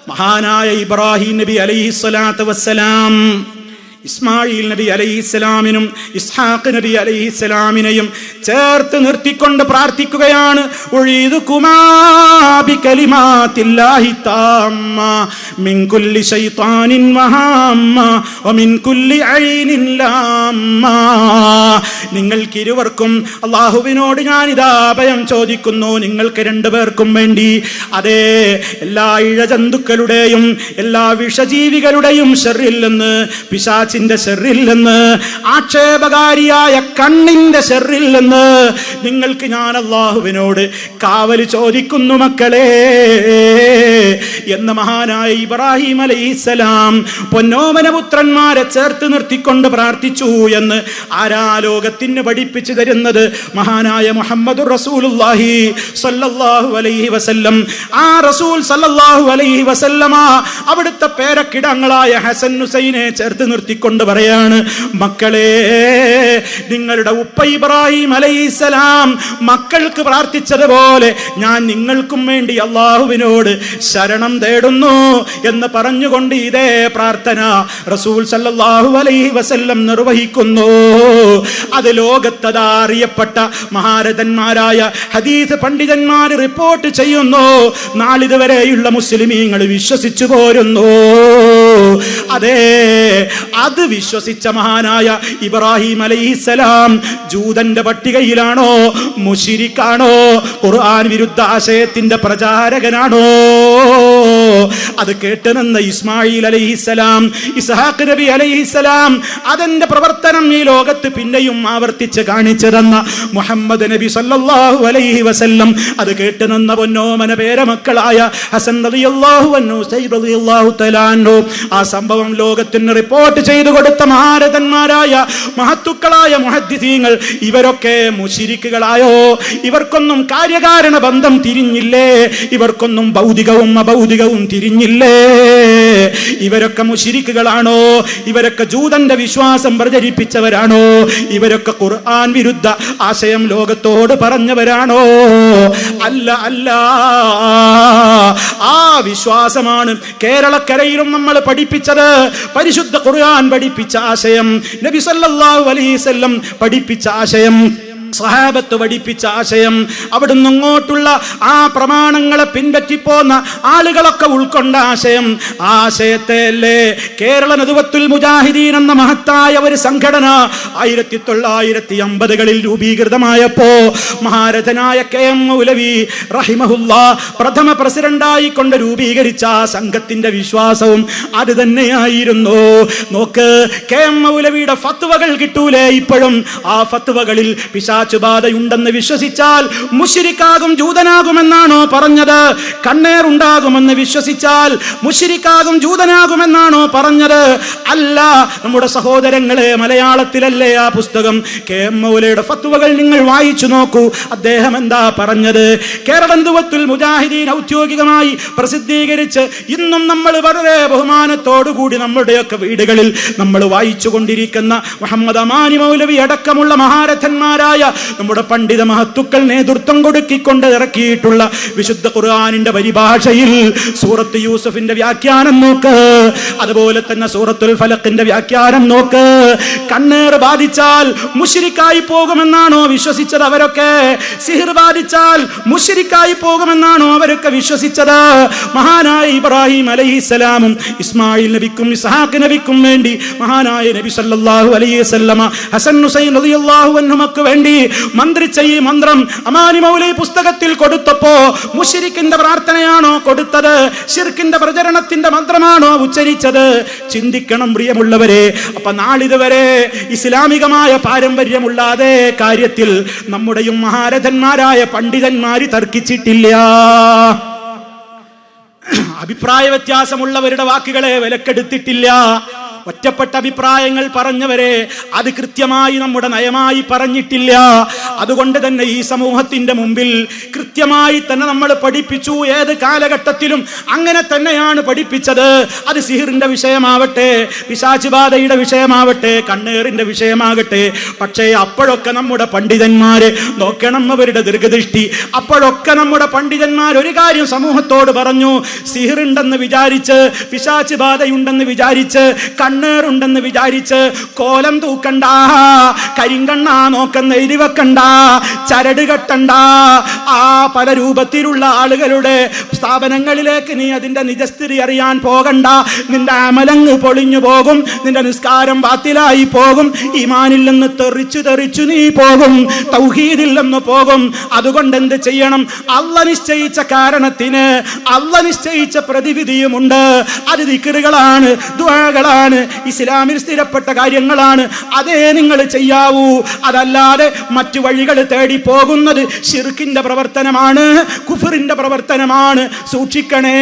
മഹാനായ ഇബ്രാഹിം നബി അലൈഹിസ്സലാത്തു വസ്സലാം ഇസ്മായിൽ നബി അലൈഹിസ്സലാമിനും ഇസ്ഹാഖ് നബി അലൈഹിസ്സലാമിനെയും ചേർത്ത് നിർത്തിക്കൊണ്ട് പ്രാർത്ഥിക്കുകയാണ്. ഉഈദുകുമാ ബികലിമാത്തില്ലാഹി തമ്മ മിൻ കുല്ലി ശൈത്താനിൻ വഹമ്മ വമിൻ കുല്ലി ഐനിൻ ലമ്മ. നിങ്ങൾക്കിരുവർക്കും അല്ലാഹുവിനോട് ഞാൻ ഇതാ അഭയം ചോദിക്കുന്നു, നിങ്ങൾക്ക് രണ്ടുപേർക്കും വേണ്ടി. അതേ, എല്ലാ ഇഴജന്തുക്കളുടെയും എല്ലാ വിഷജീവികളുടെയും ശർറിൽ നിന്ന്, പിശാചിന്റെ ശർറിൽ നിന്ന്, ആക്ഷേപകാരിയായ കണ്ണിന്റെ ശർറിൽ നിന്ന് നിങ്ങൾക്ക് ഞാൻ അല്ലാഹുവിനോട് കാവൽ ചോദിക്കുന്നു മക്കളെ എന്ന് മഹാനായ ഇബ്രാഹിം അലൈഹിസ്സലാം പൊന്നോമനപുത്രന്മാരെ ചേർത്ത് നിർത്തിക്കൊണ്ട് പ്രാർത്ഥിച്ചു എന്ന് ആരാ ലോകത്തിന് പഠിപ്പിച്ചു തരുന്നത്? മഹാനായ മുഹമ്മദുർ റസൂലുള്ളാഹി സ്വല്ലല്ലാഹു അലൈഹി വസല്ലം. ആ റസൂൽ സ്വല്ലല്ലാഹു അലൈഹി വസല്ലമ അവിടുത്തെ പേരക്കിടങ്ങളായ ഹസൻ ഹുസൈനെ ചേർത്ത് നിർത്തിക്കൊണ്ട് പറയാണ്, മക്കളെ, നിങ്ങളുടെ ഉപ്പ ഇബ്രാഹിം അലൈഹിസ്സലാം മക്കൾക്ക് പ്രാർത്ഥിച്ചതുപോലെ ഞാൻ നിങ്ങൾക്കും വേണ്ടി അല്ലാഹുവിനോട് ശരണം തേടുന്നു എന്ന് പറഞ്ഞുകൊണ്ട് ഇതേ പ്രാർത്ഥന റസൂൽ സല്ലല്ലാഹു അലൈഹി വസല്ലം നിർവഹിക്കുന്നു. അത് ലോകത്തതാ അറിയപ്പെട്ട മഹാരഥന്മാരായ ഹദീസ് പണ്ഡിതന്മാർ റിപ്പോർട്ട് ചെയ്യുന്നു. നാളിതുവരെയുള്ള മുസ്ലിമീങ്ങൾ വിശ്വസിച്ചു പോരുന്നു. അതെ, അത് വിശ്വസിച്ച മഹാനായ ഇബ്രാഹിം അലൈഹിസ്സലാം ജൂതന്റെ പട്ടികയിലാണോ, മുശ്രിക്കാണോ, ഖുർആൻ വിരുദ്ധ ആശയത്തിന്റെ പ്രചാരകനാണോ? അത് കേട്ടുനിന്ന ഇസ്മായിൽ അലൈഹിസ്സലാം, ഇസ്ഹാഖ് നബി അലൈഹിസ്സലാം, അതിന്റെ പ്രവർത്തനം ഈ ലോകത്ത് പിന്നെയും ആവർത്തിച്ച് കാണിച്ചു തന്ന മുഹമ്മദ് നബി സല്ലല്ലാഹു അലൈഹി വസല്ലം, അത് കേട്ടുനിന്ന പൊന്നോമന പേരമക്കളായ ഹസൻ റളിയല്ലാഹു അൻഹു, സയ്യിദ് റളിയല്ലാഹു തആല അൻഹു, ആ സംഭവം ലോകത്തിന് റിപ്പോർട്ട് ചെയ്തു കൊടുത്ത മഹാരഥന്മാരായ മഹത്തുക്കളായ മുഹദ്ദിസീങ്ങൾ, ഇവരൊക്കെ മുശ്രിക്കുകളായോ? ഇവർക്കൊന്നും കാര്യകാരണ ബന്ധം തിരിഞ്ഞില്ലേ? ഇവർക്കൊന്നും ഭൗതികവും അഭൗതികവും തിരിഞ്ഞില്ലേ? ഇവരൊക്കെ മുശ്രിക്കുകളാണോ? ഇവരൊക്കെ ജൂതന്റെ വിശ്വാസം പ്രചരിപ്പിച്ചവരാണോ? ഇവരൊക്കെ ഖുർആൻ വിരുദ്ധ ആശയം ലോകത്തോട് പറഞ്ഞവരാണോ? അല്ല അല്ല. ആ വിശ്വാസമാണ് കേരളക്കരയിലും നമ്മൾ പഠിപ്പിച്ചത്. പരിശുദ്ധ ഖുർആൻ പഠിപ്പിച്ച ആശയം, നബി സല്ലല്ലാഹു അലൈഹി വസല്ലം പഠിപ്പിച്ച ആശയം, സഹാബത്ത് പഠിപ്പിച്ച ആശയം, അവിടുന്ന് അങ്ങോട്ടുള്ള ആ പ്രമാണങ്ങളെ പിൻപറ്റിപ്പോന്ന ആളുകളൊക്കെ ഉൾക്കൊണ്ട ആശയം, ആശയത്തെ അല്ലേ കേരള നദുവത്തുൽ മുജാഹിദീൻ എന്ന മഹത്തായ ഒരു സംഘടന 1950കളിൽ രൂപീകൃതമായപ്പോ മഹാരഥനായ KM മൗലവി റഹിമഹുല്ലാ പ്രഥമ പ്രസിഡന്റായി കൊണ്ട് രൂപീകരിച്ച ആ സംഘത്തിന്റെ വിശ്വാസവും അത് തന്നെയായിരുന്നു. നോക്ക്, KM മൗലവിയുടെ ഫത്വകൾ കിട്ടൂലേ ഇപ്പോഴും? ആ ഫത്വകളിൽ പിശാചുബാധയുണ്ടെന്ന് വിശ്വസിച്ചാൽ മുശ്രിക്കാകും ജൂതനാകുമെന്നാണോ പറഞ്ഞത്? കണ്ണേർ ഉണ്ടാകുമെന്ന് വിശ്വസിച്ചാൽ മുശ്രിക്കാകും ജൂതനാകുമെന്നാണോ പറഞ്ഞത്? അല്ല. നമ്മുടെ സഹോദരങ്ങളെ, മലയാളത്തിലല്ലേ ആ പുസ്തകം? KM മൗലയുടെ ഫത്വകൾ നിങ്ങൾ വായിച്ചു നോക്കൂ. അദ്ദേഹം എന്താ പറഞ്ഞത്? കേരള നദുവത്തുൽ മുജാഹിദീൻ ഔദ്യോഗികമായി പ്രസിദ്ധീകരിച്ച് ഇന്നും നമ്മൾ വളരെ ബഹുമാനത്തോടുകൂടി നമ്മുടെയൊക്കെ വീടുകളിൽ നമ്മൾ വായിച്ചു കൊണ്ടിരിക്കുന്ന മുഹമ്മദ് അമാനി മൗലവി അടക്കമുള്ള മഹാരഥന്മാരായ നമ്മുടെ പണ്ഡിത മഹത്തുക്കൾ നേതൃത്വം കൊടുക്കിക്കൊണ്ട് ഇറക്കിയിട്ടുള്ള വിശുദ്ധ ഖുർആനിന്റെ പരിഭാഷയിൽ സൂറത്ത് യൂസുഫിന്റെ വ്യാഖ്യാനം നോക്ക്, അതുപോലെ തന്നെ സൂറത്തുൽ ഫലഖിന്റെ വ്യാഖ്യാനം നോക്ക്. കണ്ണേർ ബാധിച്ചാൽ മുശ്രിക്കായി പോകുമെന്നാണോ വിശ്വസിച്ചത് അവരൊക്കെ? സിഹിർ ബാധിച്ചാൽ മുശ്രിക്കായി പോകുമെന്നാണോ അവരൊക്കെ വിശ്വസിച്ചത്? മഹാനായ ഇബ്രാഹിം അലൈഹിസ്സലാമും ഇസ്മായിൽ നബിക്കും ഇസ്ഹാഖ് നബിക്കും വേണ്ടി മഹാനായ നബി സല്ലല്ലാഹു അലൈഹി വസല്ലമ ഹസൻ ഹുസൈൻ റളിയല്ലാഹു അൻഹുമക്ക് വേണ്ടി മന്ത്രിച്ച ഈ മന്ത്രം അമാനി മൗലവി പുസ്തകത്തിൽ കൊടുത്തപ്പോ മുശ്രിക്കിന്റെ പ്രാർത്ഥനയാണോ കൊടുത്തത്? ശിർക്കിന്റെ പ്രചരണത്തിന്റെ മന്ത്രമാണോ ഉച്ചരിച്ചത്? ചിന്തിക്കണം പ്രിയമുള്ളവരെ. അപ്പൊ നാളിതുവരെ ഇസ്ലാമികമായ പാരമ്പര്യമുള്ള അതേ കാര്യത്തിൽ നമ്മുടെയും മഹാരഥന്മാരായ പണ്ഡിതന്മാര് തർക്കിച്ചിട്ടില്ല. അഭിപ്രായ വ്യത്യാസമുള്ളവരുടെ വാക്കുകളെ വിലക്കെടുത്തിട്ടില്ല. ഒറ്റപ്പെട്ട അഭിപ്രായങ്ങൾ പറഞ്ഞവരെ അത് കൃത്യമായി നമ്മുടെ നയമായി പറഞ്ഞിട്ടില്ല. അതുകൊണ്ട് തന്നെ ഈ സമൂഹത്തിന്റെ മുമ്പിൽ കൃത്യമായി തന്നെ നമ്മൾ പഠിപ്പിച്ചു. ഏത് കാലഘട്ടത്തിലും അങ്ങനെ തന്നെയാണ് പഠിപ്പിച്ചത്. അത് സിഹിറിന്റെ വിഷയമാവട്ടെ, പിശാചുബാധയുടെ വിഷയമാവട്ടെ, കണ്ണേറിന്റെ വിഷയമാകട്ടെ. പക്ഷേ അപ്പോഴൊക്കെ നമ്മുടെ പണ്ഡിതന്മാര് നോക്കണം അവരുടെ ദീർഘദൃഷ്ടി. അപ്പോഴൊക്കെ നമ്മുടെ പണ്ഡിതന്മാർ ഒരു കാര്യം സമൂഹത്തോട് പറഞ്ഞു: സിഹിറുണ്ടെന്ന് വിചാരിച്ച്, പിശാചുബാധയുണ്ടെന്ന് വിചാരിച്ച്, കണ്ണേറുണ്ടെന്ന് വിചാരിച്ച് കോലം തൂക്കണ്ട, കരിങ്കണ്ണ നോക്കുന്ന എഴുതി വെക്കണ്ട, ചരട് കെട്ടണ്ട. ആ പല രൂപത്തിലുള്ള ആളുകളുടെ സ്ഥാപനങ്ങളിലേക്ക് നീ അതിന്റെ നിജസ്ഥിതി അറിയാൻ പോകണ്ട. നിന്റെ അമലങ്ങ് പൊളിഞ്ഞു പോകും, നിന്റെ നിസ്കാരം ബാത്തിലായി പോകും, ഈമാനിൽ നിന്ന് തെറിച്ചു നീ പോകും, തൗഹീദിൽ നിന്ന് പോകും. അതുകൊണ്ട് എന്ത് ചെയ്യണം? അല്ലാഹ് നിശ്ചയിച്ച കാരണത്തിന് അല്ലാഹ് നിശ്ചയിച്ച പ്രതിവിധിയുമുണ്ട്. അത് ദിക്റുകളാണ്, ദുആകളാണ്, ഇസ്ലാമിൽ സ്ഥിരപ്പെട്ട കാര്യങ്ങളാണ്. അതേ നിങ്ങൾ ചെയ്യാവൂ. അതല്ലാതെ മറ്റു വഴികൾ തേടി പോകുന്നത് ശിർക്കിന്റെ പ്രവർത്തനമാണ്, കുഫറിന്റെ പ്രവർത്തനമാണ്. സൂക്ഷിക്കണേ.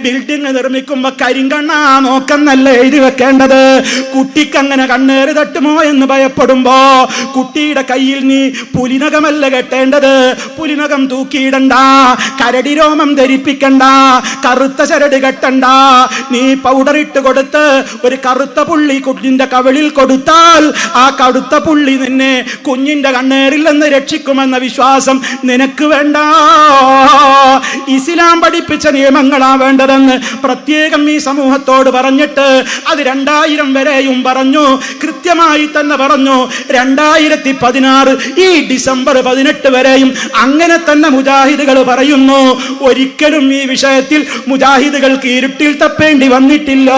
ബിൽഡിംഗ് നിർമ്മിക്കുമ്പോ കരിങ്കണ്ണ നോക്കെന്നല്ല എഴുതി വെക്കേണ്ടത്. കുട്ടിക്കങ്ങനെ കണ്ണേറ് തട്ടുമോ എന്ന് ഭയപ്പെടുമ്പോ കുട്ടിയുടെ കയ്യിൽ നീ പുലിനകമല്ല കെട്ടേണ്ടത്. പുലിനകം തൂക്കിയിടണ്ട, കരടിരോമം ധരിപ്പിക്കണ്ട, കറുത്ത ചരട് കെട്ടണ്ട. നീ പൗഡർ ഇട്ട് കൊടുത്ത് ഒരു കറുത്ത പുള്ളി കുഞ്ഞിന്റെ കവിളിൽ കൊടുത്താൽ ആ കറുത്ത പുള്ളി നിന്നെ കുഞ്ഞിന്റെ കണ്ണേറിൽ നിന്ന് രക്ഷിക്കുമെന്ന വിശ്വാസം നിനക്ക് വേണ്ട. ഇസ്ലാം പഠിപ്പിച്ച നിയമങ്ങളാ വേണ്ടതെന്ന് പ്രത്യേകം ഈ സമൂഹത്തോട് പറഞ്ഞിട്ട് അത് 2000 വരെയും പറഞ്ഞു. കൃത്യമായി തന്നെ പറഞ്ഞു. 2016 ഈ ഡിസംബർ 18 വരെയും അങ്ങനെ തന്നെ മുജാഹിദുകൾ പറയുന്നു. ഒരിക്കലും ഈ വിഷയത്തിൽ മുജാഹിദുകൾക്ക് ഇരുട്ടിൽ തപ്പേണ്ടി വന്നിട്ടില്ല.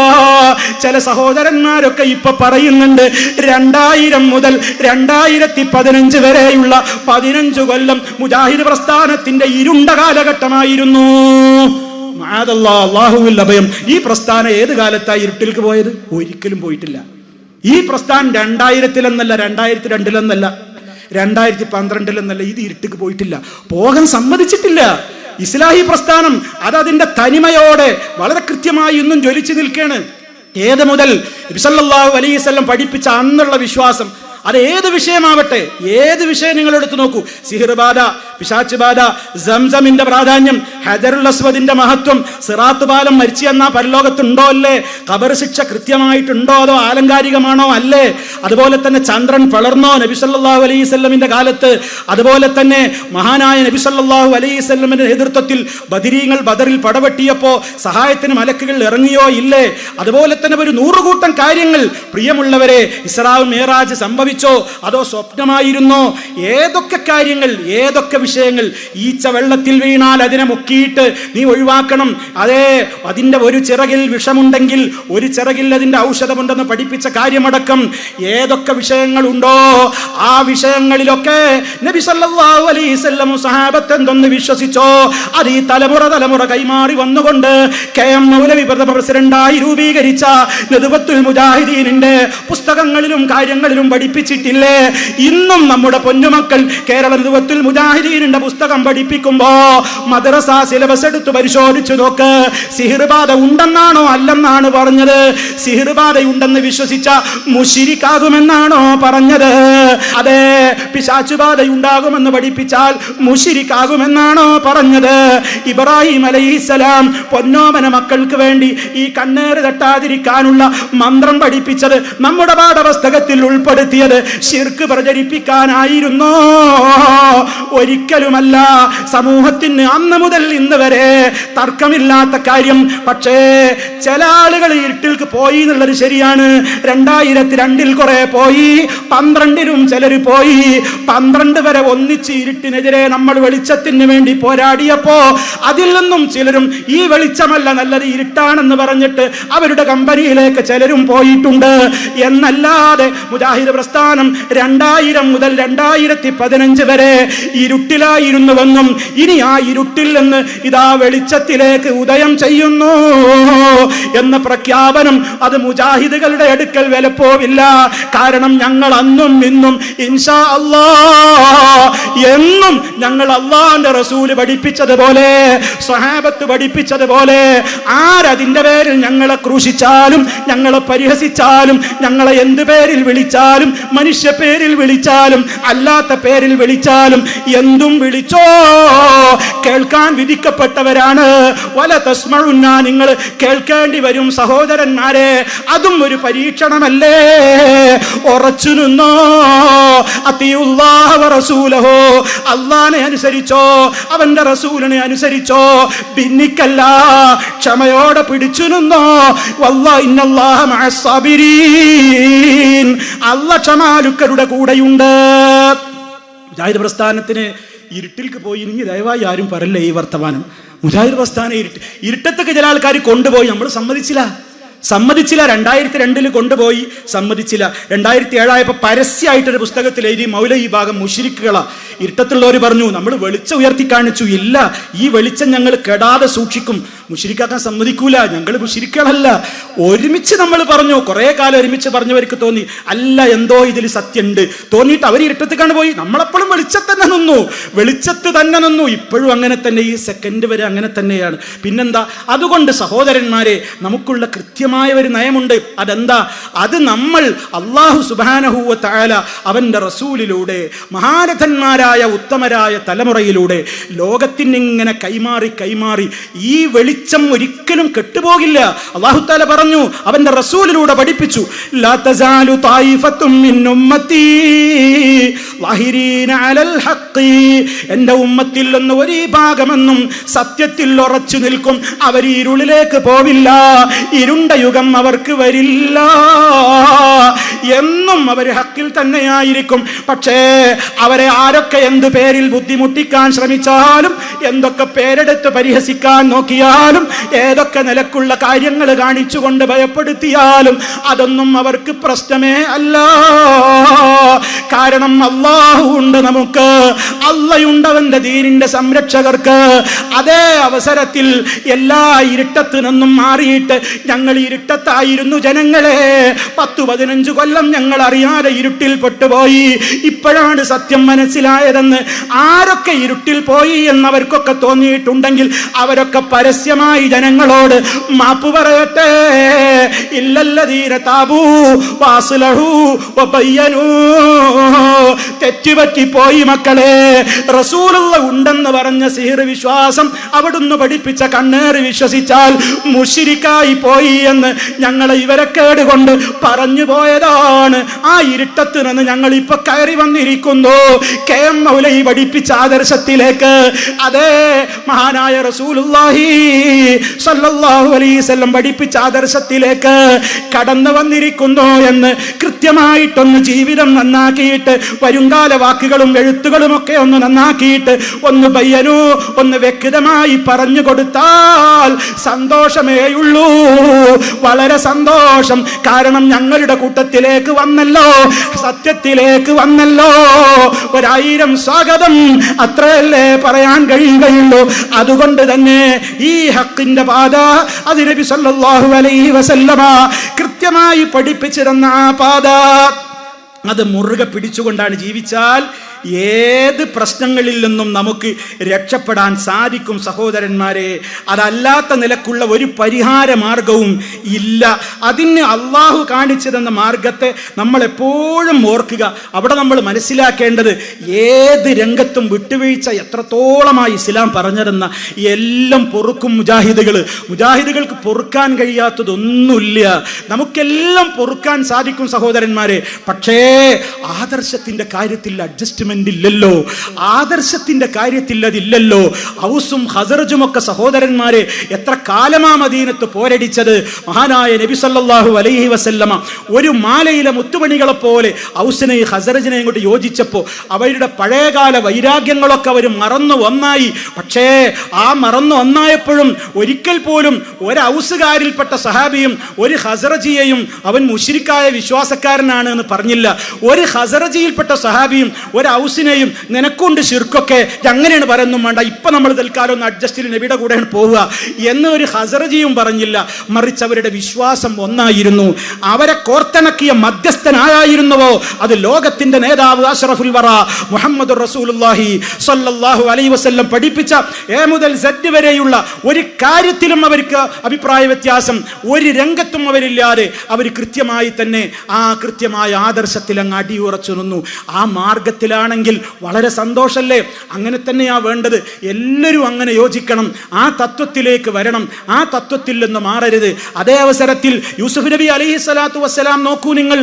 ചില സഹോദരന്മാരൊക്കെ ഇപ്പൊ പറയുന്നുണ്ട് 2000 മുതൽ 2015 വരെയുള്ള 15 കൊല്ലം മുജാഹിദ് പ്രസ്ഥാനത്തിന്റെ ഇരുണ്ട കാലഘട്ടമായിരുന്നു. അല്ലാഹുവിൽ അഭയം. ഈ പ്രസ്ഥാനം ഏത് കാലത്തായി ഇരുട്ടിലേക്ക് പോയത്? ഒരിക്കലും പോയിട്ടില്ല. ഈ പ്രസ്ഥാനം 2000-ലെന്നല്ല, 2002-ലെന്നല്ല, 2012-ലെന്നല്ല, ഇത് ഇരുട്ടിക്ക് പോയിട്ടില്ല, പോകാൻ സമ്മതിച്ചിട്ടില്ല. ഇസ്ലാഹി പ്രസ്ഥാനം അതതിന്റെ തനിമയോടെ വളരെ കൃത്യമായി ഇന്നും ജ്വലിച്ചു നിൽക്കുകയാണ്. ഏത് മുതൽ നബി സല്ലല്ലാഹു അലൈഹി വസല്ലം പഠിപ്പിച്ച അന്നുള്ള വിശ്വാസം, അത് ഏത് വിഷയമാവട്ടെ, ഏത് വിഷയം നിങ്ങൾ എടുത്തു നോക്കൂ. സിഹിർ ബാധ, പിശാച് ബാധ, സംസമിന്റെ പ്രാധാന്യം, ഹജറുൽ അസ്വദിന്റെ മഹത്വം, സിറാത്ത് പാലം മരിച്ചു എന്നാ പരലോകത്തുണ്ടോ അല്ലേ? ഖബർ ശിക്ഷ കൃത്യമായിട്ടുണ്ടോ അതോ ആലങ്കാരികമാണോ അല്ലേ? അതുപോലെ തന്നെ ചന്ദ്രൻ പിളർന്നോ നബി സല്ലല്ലാഹു അലൈഹി വസല്ലമിന്റെ കാലത്ത്? അതുപോലെ തന്നെ മഹാനായ നബി സല്ലല്ലാഹു അലൈഹി വസല്ലമിന്റെ നേതൃത്വത്തിൽ ബദരീങ്ങൾ ബദറിൽ പടവെട്ടിയപ്പോ സഹായത്തിന് മലക്കുകൾ ഇറങ്ങിയോ ഇല്ലേ? അതുപോലെ തന്നെ ഒരു 100 കൂട്ടം കാര്യങ്ങൾ. പ്രിയമുള്ളവരെ, ഇസ്രാ മിഅ്റാജ് സംഭവിച്ചോ അതോ സ്വപ്നമായിരുന്നോ? ഏതൊക്കെ കാര്യങ്ങൾ, ഏതൊക്കെ വിഷയങ്ങൾ. ഈച്ച വെള്ളത്തിൽ വീണാൽ അതിനെ മുക്കിയിട്ട് നീ ഒഴിവാക്കണം. അതേ, അതിന്റെ ഒരു ചിറകിൽ വിഷമുണ്ടെങ്കിൽ ഒരു ചിറകിൽ അതിന്റെ ഔഷധമുണ്ടെന്ന് പഠിപ്പിച്ച കാര്യമടക്കം ഏതൊക്കെ വിഷയങ്ങളുണ്ടോ ആ വിഷയങ്ങളിലൊക്കെ നബി സല്ലല്ലാഹു അലൈഹി വസല്ലം സഹാബത്ത് എന്തൊന്ന് വിശ്വസിച്ചോ അത് ഈ തലമുറ കൈമാറി വന്നുകൊണ്ട് കെ.എം. മൗലവി പ്രസിഡന്റായി രൂപീകരിച്ച നദ്വത്തുൽ മുജാഹിദീനിന്റെ പുസ്തകങ്ങളിലും കാര്യങ്ങളിലും പഠിപ്പിച്ചിട്ടില്ലേ? ഇന്നും നമ്മുടെ പൊന്നുമക്കൾ കേരള നദ്വത്തുൽ മുജാഹിദീനിന്റെ പുസ്തകം പഠിപ്പിക്കുമ്പോ മദ്രസ സിലബസ് എടുത്ത് പരിശോധിച്ചു നോക്ക്. സിഹിർബാധ ഉണ്ടെന്നാണോ അല്ലെന്നാണ് പറഞ്ഞത്? സിഹിർബാധയുണ്ടെന്ന് വിശ്വസിച്ച മുശ്രിക്കാകുമെന്നാണോ പറഞ്ഞത്? അതെ, പിശാചുബാധയുണ്ടാകുമെന്ന് പഠിപ്പിച്ചാൽ മുശ്രിക്കാകുമെന്നാണോ പറഞ്ഞത്? ഇബ്രാഹിം അലൈഹിസ്സലാം പൊന്നോമന മക്കൾക്ക് വേണ്ടി ഈ കണ്ണേറ് തട്ടാതിരിക്കാനുള്ള മന്ത്രം പഠിപ്പിച്ചത്, നമ്മുടെ പാഠപുസ്തകത്തിൽ ഉൾപ്പെടുത്തിയത് ശിർക്ക് പ്രചരിപ്പിക്കാനായിരുന്നോ? ഒരിക്കലുമല്ല. സമൂഹത്തിന് അന്ന് മുതൽ ഇന്ന് വരെ തർക്കമില്ലാത്ത കാര്യം. പക്ഷേ ചില ആളുകൾ ഇരുട്ടിൽക്ക് പോയി എന്നുള്ളത് ശരിയാണ്. 2002 കുറെ പോയി, 12 ചിലര് പോയി. 12 വരെ ഒന്നിച്ച് ഇരുട്ടിനെതിരെ നമ്മൾ വെളിച്ചത്തിന് വേണ്ടി പോരാടിയപ്പോ അതിൽ നിന്നും ചിലരും ഈ വെളിച്ചമല്ല നല്ലത് ഇരുട്ടാണെന്ന് പറഞ്ഞിട്ട് അവരുടെ കമ്പനിയിലേക്ക് ചിലരും പോയിട്ടുണ്ട്. എന്നല്ലാതെ മുജാഹിദ് പ്രസ്ഥാനം 2000 മുതൽ 2015 വരെ ഇരുട്ടിലായിരുന്നുവെന്നും ഇനി ആ ഇരുട്ടിൽ നിന്ന് ഇതാ വെളിച്ചത്തിലേക്ക് ഉദയം ചെയ്യുന്നു എന്ന പ്രഖ്യാപനം അത് മുജാഹിദുകളുടെ അടുക്കൽ വിലപ്പോവില്ല. കാരണം ഞങ്ങൾ അന്നും ഇന്നും ഇൻഷാ അല്ലാഹ് എന്നും ഞങ്ങൾ അല്ലാഹുവിന്റെ റസൂൽ പഠിപ്പിച്ചതുപോലെ, സ്വഹാബത്ത് പഠിപ്പിച്ചതുപോലെ ആരതിന്റെ പേരിൽ ഞങ്ങളെ ക്രൂശിച്ചാലും ഞങ്ങളെ പരിഹസിച്ചാലും ഞങ്ങളെ എന്ത് പേരിൽ വിളിച്ചാലും, മനുഷ്യ പേരിൽ വിളിച്ചാലും അല്ലാത്ത പേരിൽ വിളിച്ചാലും എന്തും വിളിച്ചോ, കേൾക്കാൻ വിധിക്കപ്പെട്ടവരാണ്. വല തസ്മഉന്ന, നിങ്ങൾ കേൾക്കേണ്ടി വരും സഹോദരന്മാരെ. അതും ഒരു പരീക്ഷണമല്ലേ? ഉറച്ചു നിന്നോ. അത്തിയുല്ലാഹ വ റസൂലഹു, അല്ലാഹനെ അനുസരിച്ചോ അവന്റെ റസൂലിനെ അനുസരിച്ചോ. ഭിന്നിക്കല്ല, ക്ഷമയോടെ പിടിച്ചു നിന്നോ. വല്ലാഹി ഇന്നല്ലാഹ മഅസ് സാബിരീൻ, അല്ലാഹ് ക്ഷമാലുക്കളുടെ കൂടെയുണ്ട്. മുജാഹിദ് പ്രസ്ഥാനത്തിന് ഇരുട്ടിൽക്ക് പോയി ഇനി ദയവായി ആരും പറയില്ല ഈ വർത്തമാനം. മുജാഹിദ് പ്രസ്ഥാനം ഇരുട്ടത്തൊക്കെ ചില ആൾക്കാർ കൊണ്ടുപോയി, നമ്മൾ സമ്മതിച്ചില്ല. 2002 കൊണ്ടുപോയി, സമ്മതിച്ചില്ല. 2007 പരസ്യമായിട്ടൊരു പുസ്തകത്തിൽ എഴുതി മൗലവി ഭാഗം മുശ്രിക്കുകളാ. ഇരുട്ടത്തുള്ളവർ പറഞ്ഞു നമ്മൾ വെളിച്ചം ഉയർത്തി കാണിച്ചു. ഇല്ല, ഈ വെളിച്ചം ഞങ്ങൾ കെടാതെ സൂക്ഷിക്കും. മുശ്രിക്കാക്കാൻ സമ്മതിക്കൂല, ഞങ്ങൾ മുശ്രിക്കുകളല്ല. ഒരുമിച്ച് നമ്മൾ പറഞ്ഞു, കുറെ കാലം ഒരുമിച്ച് പറഞ്ഞവർക്ക് തോന്നി അല്ല എന്തോ ഇതിൽ സത്യമുണ്ട് തോന്നിയിട്ട് അവർ ഇരുട്ടത്തേക്കാണ് പോയി. നമ്മളെപ്പോഴും വെളിച്ചത്ത് തന്നെ നിന്നു. ഇപ്പോഴും അങ്ങനെ തന്നെ, ഈ സെക്കൻഡ് വരെ അങ്ങനെ തന്നെയാണ്. പിന്നെന്താ? അതുകൊണ്ട് സഹോദരന്മാരെ, നമുക്കുള്ള കൃത്യമായ ഒരു നയമുണ്ട്. അതെന്താ? അത് നമ്മൾ അല്ലാഹു സുബ്ഹാനഹു വ തആല അവന്റെ റസൂലിലൂടെ, മഹാരഥന്മാരായ ഉത്തമരായ തലമുറയിലൂടെ ലോകത്തിനിങ്ങനെ കൈമാറി ഈ വെളിച്ചം ഒരിക്കലും കെട്ടുപോകില്ല. അല്ലാഹു തആല പറഞ്ഞു, അവന്റെ റസൂലിലൂടെ പഠിപ്പിച്ചു, ലാ തസാലു തായിഫത്തും മിൻ ഉമ്മത്തി ളാഹിരീന അലൽ ഹഖ്, എന്റെ ഉമ്മത്തിൽ നിന്ന് ഒരു ഭാഗമെന്നും സത്യത്തിൽ ഉറച്ചു നിൽക്കും. അവർ ഇരുളിലേക്ക് പോവില്ല, ഇരുണ്ട യുഗം അവർക്ക് വരില്ല. എന്നും അവർ ഹക്കിൽ തന്നെയായിരിക്കും. പക്ഷേ അവരെ ആരൊക്കെ എന്ത് പേരിൽ ബുദ്ധിമുട്ടിക്കാൻ ശ്രമിച്ചാലും, എന്തൊക്കെ പേരെടുത്ത് പരിഹസിക്കാൻ നോക്കിയാലും, ഏതൊക്കെ നിലക്കുള്ള കാര്യങ്ങൾ കാണിച്ചുകൊണ്ട് ഭയപ്പെടുത്തിയാലും അതൊന്നും അവർക്ക് പ്രശ്നമേ അല്ല. കാരണം അല്ലാഹു ഉണ്ട് നമുക്ക്, അല്ലാഹുണ്ട് അവന്റെ ദീനിന്റെ സംരക്ഷകർക്ക്. അതേ അവസരത്തിൽ എല്ലാ ഇരുട്ടത്തു നിന്നും മാറിയിട്ട് ഞങ്ങൾ ഇരുട്ടത്തായിരുന്നു ജനങ്ങളെ. 10-15 കൊല്ലം ഞങ്ങൾ അറിയാതെ ഇരുട്ടിൽ പെട്ടുപോയി. ഇപ്പോഴാണ് സത്യം മനസ്സിലായത്. പോയതെന്ന് ആരൊക്കെ ഇരുട്ടിൽ പോയി എന്നവർക്കൊക്കെ തോന്നിയിട്ടുണ്ടെങ്കിൽ അവരൊക്കെ പരസ്യമായി ജനങ്ങളോട് മാപ്പ് പറയട്ടെ. ഇല്ലല്ലദീന താബൂ വഅസ്ലഹൂ വബയ്യനൂ. തെറ്റുപറ്റി പോയി മക്കളെ. റസൂലുള്ള ഉണ്ടെന്ന് പറഞ്ഞ സിഹ്ർ വിശ്വാസം അവിടുന്ന് പഠിപ്പിച്ച കണ്ണേറ് വിശ്വസിച്ചാൽ മുശ്രിക്കായി പോയി എന്ന് ഞങ്ങളെ ഇവരക്കേട് കൊണ്ട് പറഞ്ഞു പോയതാണ്. ആ ഇരുട്ടത്ത് നിന്ന് ഞങ്ങൾ ഇപ്പൊ കയറി വന്നിരിക്കുന്നു കെ.എം. മൗലവി പഠിപ്പിച്ച ആദർശത്തിലേക്ക്. അതേ മഹാനായ റസൂലുള്ളാഹി സ്വല്ലല്ലാഹു അലൈഹി വസല്ലം പഠിപ്പിച്ച ആദർശത്തിലേക്ക് കടന്നു വന്നിരിക്കുന്നു എന്ന് കൃത്യമായിട്ടൊന്ന് ജീവിതം നന്നാക്കിയിട്ട് വരുംകാല വാക്കുകളും എഴുത്തുകളും ഒക്കെ ഒന്ന് നന്നാക്കിയിട്ട് ഒന്ന് ബയ്യനു ഒന്ന് വ്യക്തമായി പറഞ്ഞു കൊടുത്താൽ സന്തോഷമേയുള്ളൂ. വളരെ സന്തോഷം. കാരണം ഞങ്ങളുടെ കൂട്ടത്തിലേക്ക് വന്നല്ലോ, സത്യത്തിലേക്ക് വന്നല്ലോ. 1000 സ്വാഗതം, അത്രയല്ലേ പറയാൻ കഴിയുകയുള്ളൂ. അതുകൊണ്ട് തന്നെ ഈ ഹക്കിന്റെ പാത അത് നബി സല്ലല്ലാഹു അലൈഹി വസല്ലമ കൃത്യമായി പഠിപ്പിച്ചിരുന്ന ആ പാത അത് മുറുകെ പിടിച്ചുകൊണ്ടാണ് ജീവിച്ചാൽ ഏത് പ്രശ്നങ്ങളിൽ നിന്നും നമുക്ക് രക്ഷപ്പെടാൻ സാധിക്കും സഹോദരന്മാരെ. അതല്ലാത്ത നിലക്കുള്ള ഒരു പരിഹാര മാർഗവും ഇല്ല. അതിന് അള്ളാഹു കാണിച്ചു തന്ന മാർഗത്തെ നമ്മൾ എപ്പോഴും ഓർക്കുക. അവിടെ നമ്മൾ മനസ്സിലാക്കേണ്ടത് ഏത് രംഗത്തും വിട്ടുവീഴ്ച എത്രത്തോളമായി ഇസ്ലാം പറഞ്ഞിരുന്ന എല്ലാം പൊറുക്കും മുജാഹിദുകൾക്ക് പൊറുക്കാൻ കഴിയാത്തതൊന്നുമില്ല. നമുക്കെല്ലാം പൊറുക്കാൻ സാധിക്കും സഹോദരന്മാരെ. പക്ഷേ ആദർശത്തിന്റെ കാര്യത്തിൽ അഡ്ജസ്റ്റ്മെന്റ് ഇല്ലല്ലോ. ആദർശത്തിന്റെ കാര്യത്തിൽ അതില്ലല്ലോ. ഔസും ഖസറജും ഒക്കെ സഹോദരന്മാരെ എത്ര കാലമാ മദീനത്ത് പോരടിച്ചത്. മഹാനായ നബി സല്ലല്ലാഹു അലൈഹി വസല്ലമ ഒരു മാലയിലെ മുത്തുമണികളെ പോലെ ഔസിനെയും ഖസറജിനെയും കൊണ്ട് യോജിച്ചപ്പോൾ അവരുടെ പഴയകാല വൈരാഗ്യങ്ങളൊക്കെ അവർ മറന്നു ഒന്നായി. പക്ഷേ ആ മറന്നു ഒന്നായപ്പോഴും ഒരിക്കൽ പോലും ഒരു ഔസുകാരിൽപ്പെട്ട സഹാബിയും ഒരു ഖസറജിയെയും അവൻ മുശ്രിക്കായ വിശ്വാസക്കാരനാണ് എന്ന് പറഞ്ഞില്ല. ഒരു ഖസറജിയിൽപ്പെട്ട സഹാബിയും ഒരു ഔസിനെയും നിനക്കൊണ്ട് ശിർക്കൊക്കെ അങ്ങനെയാണ് പറയുന്നു വേണ്ട, ഇപ്പൊ നമ്മൾ തൽക്കാലം ഒന്ന് അഡ്ജസ്റ്റിൽ നബിയുടെ കൂടെയാണ് പോവുക എന്ന് ഒരു ഖസറജിയും പറഞ്ഞില്ല. മറിച്ച് അവരുടെ വിശ്വാസം ഒന്നായിരുന്നു. അവരെ കോർത്തിണക്കിയ മധ്യസ്ഥനായിരുന്നുവോ അത് ലോകത്തിന്റെ നേതാവ് അഷ്റഫുൽ വറ മുഹമ്മദുർ റസൂലുള്ളാഹി സ്വല്ലല്ലാഹു അലൈഹി വസല്ലം പഠിപ്പിച്ച എ മുതൽ സെഡ് വരെയുള്ള ഒരു കാര്യത്തിലും അവർക്ക് അഭിപ്രായ വ്യത്യാസം ഒരു രംഗത്തും അവരില്ലാതെ അവർ കൃത്യമായി തന്നെ ആ കൃത്യമായ ആദർശത്തിൽ അങ്ങ് അടിയുറച്ചു നിന്നു. ആ മാർഗത്തിലാണെങ്കിൽ വളരെ സന്തോഷല്ലേ. അങ്ങനെ തന്നെയാ വേണ്ടത്. എല്ലാവരും അങ്ങനെ യോജിക്കണം, ആ തത്വത്തിലേക്ക് വരണം, ആ തത്വത്തിൽ നിന്ന് മാറരുത്. അതേ അവസരത്തിൽ യൂസുഫ് നബി അലൈഹി സ്വലാത്തു വസ്സലാം നോക്കൂ, നിങ്ങൾ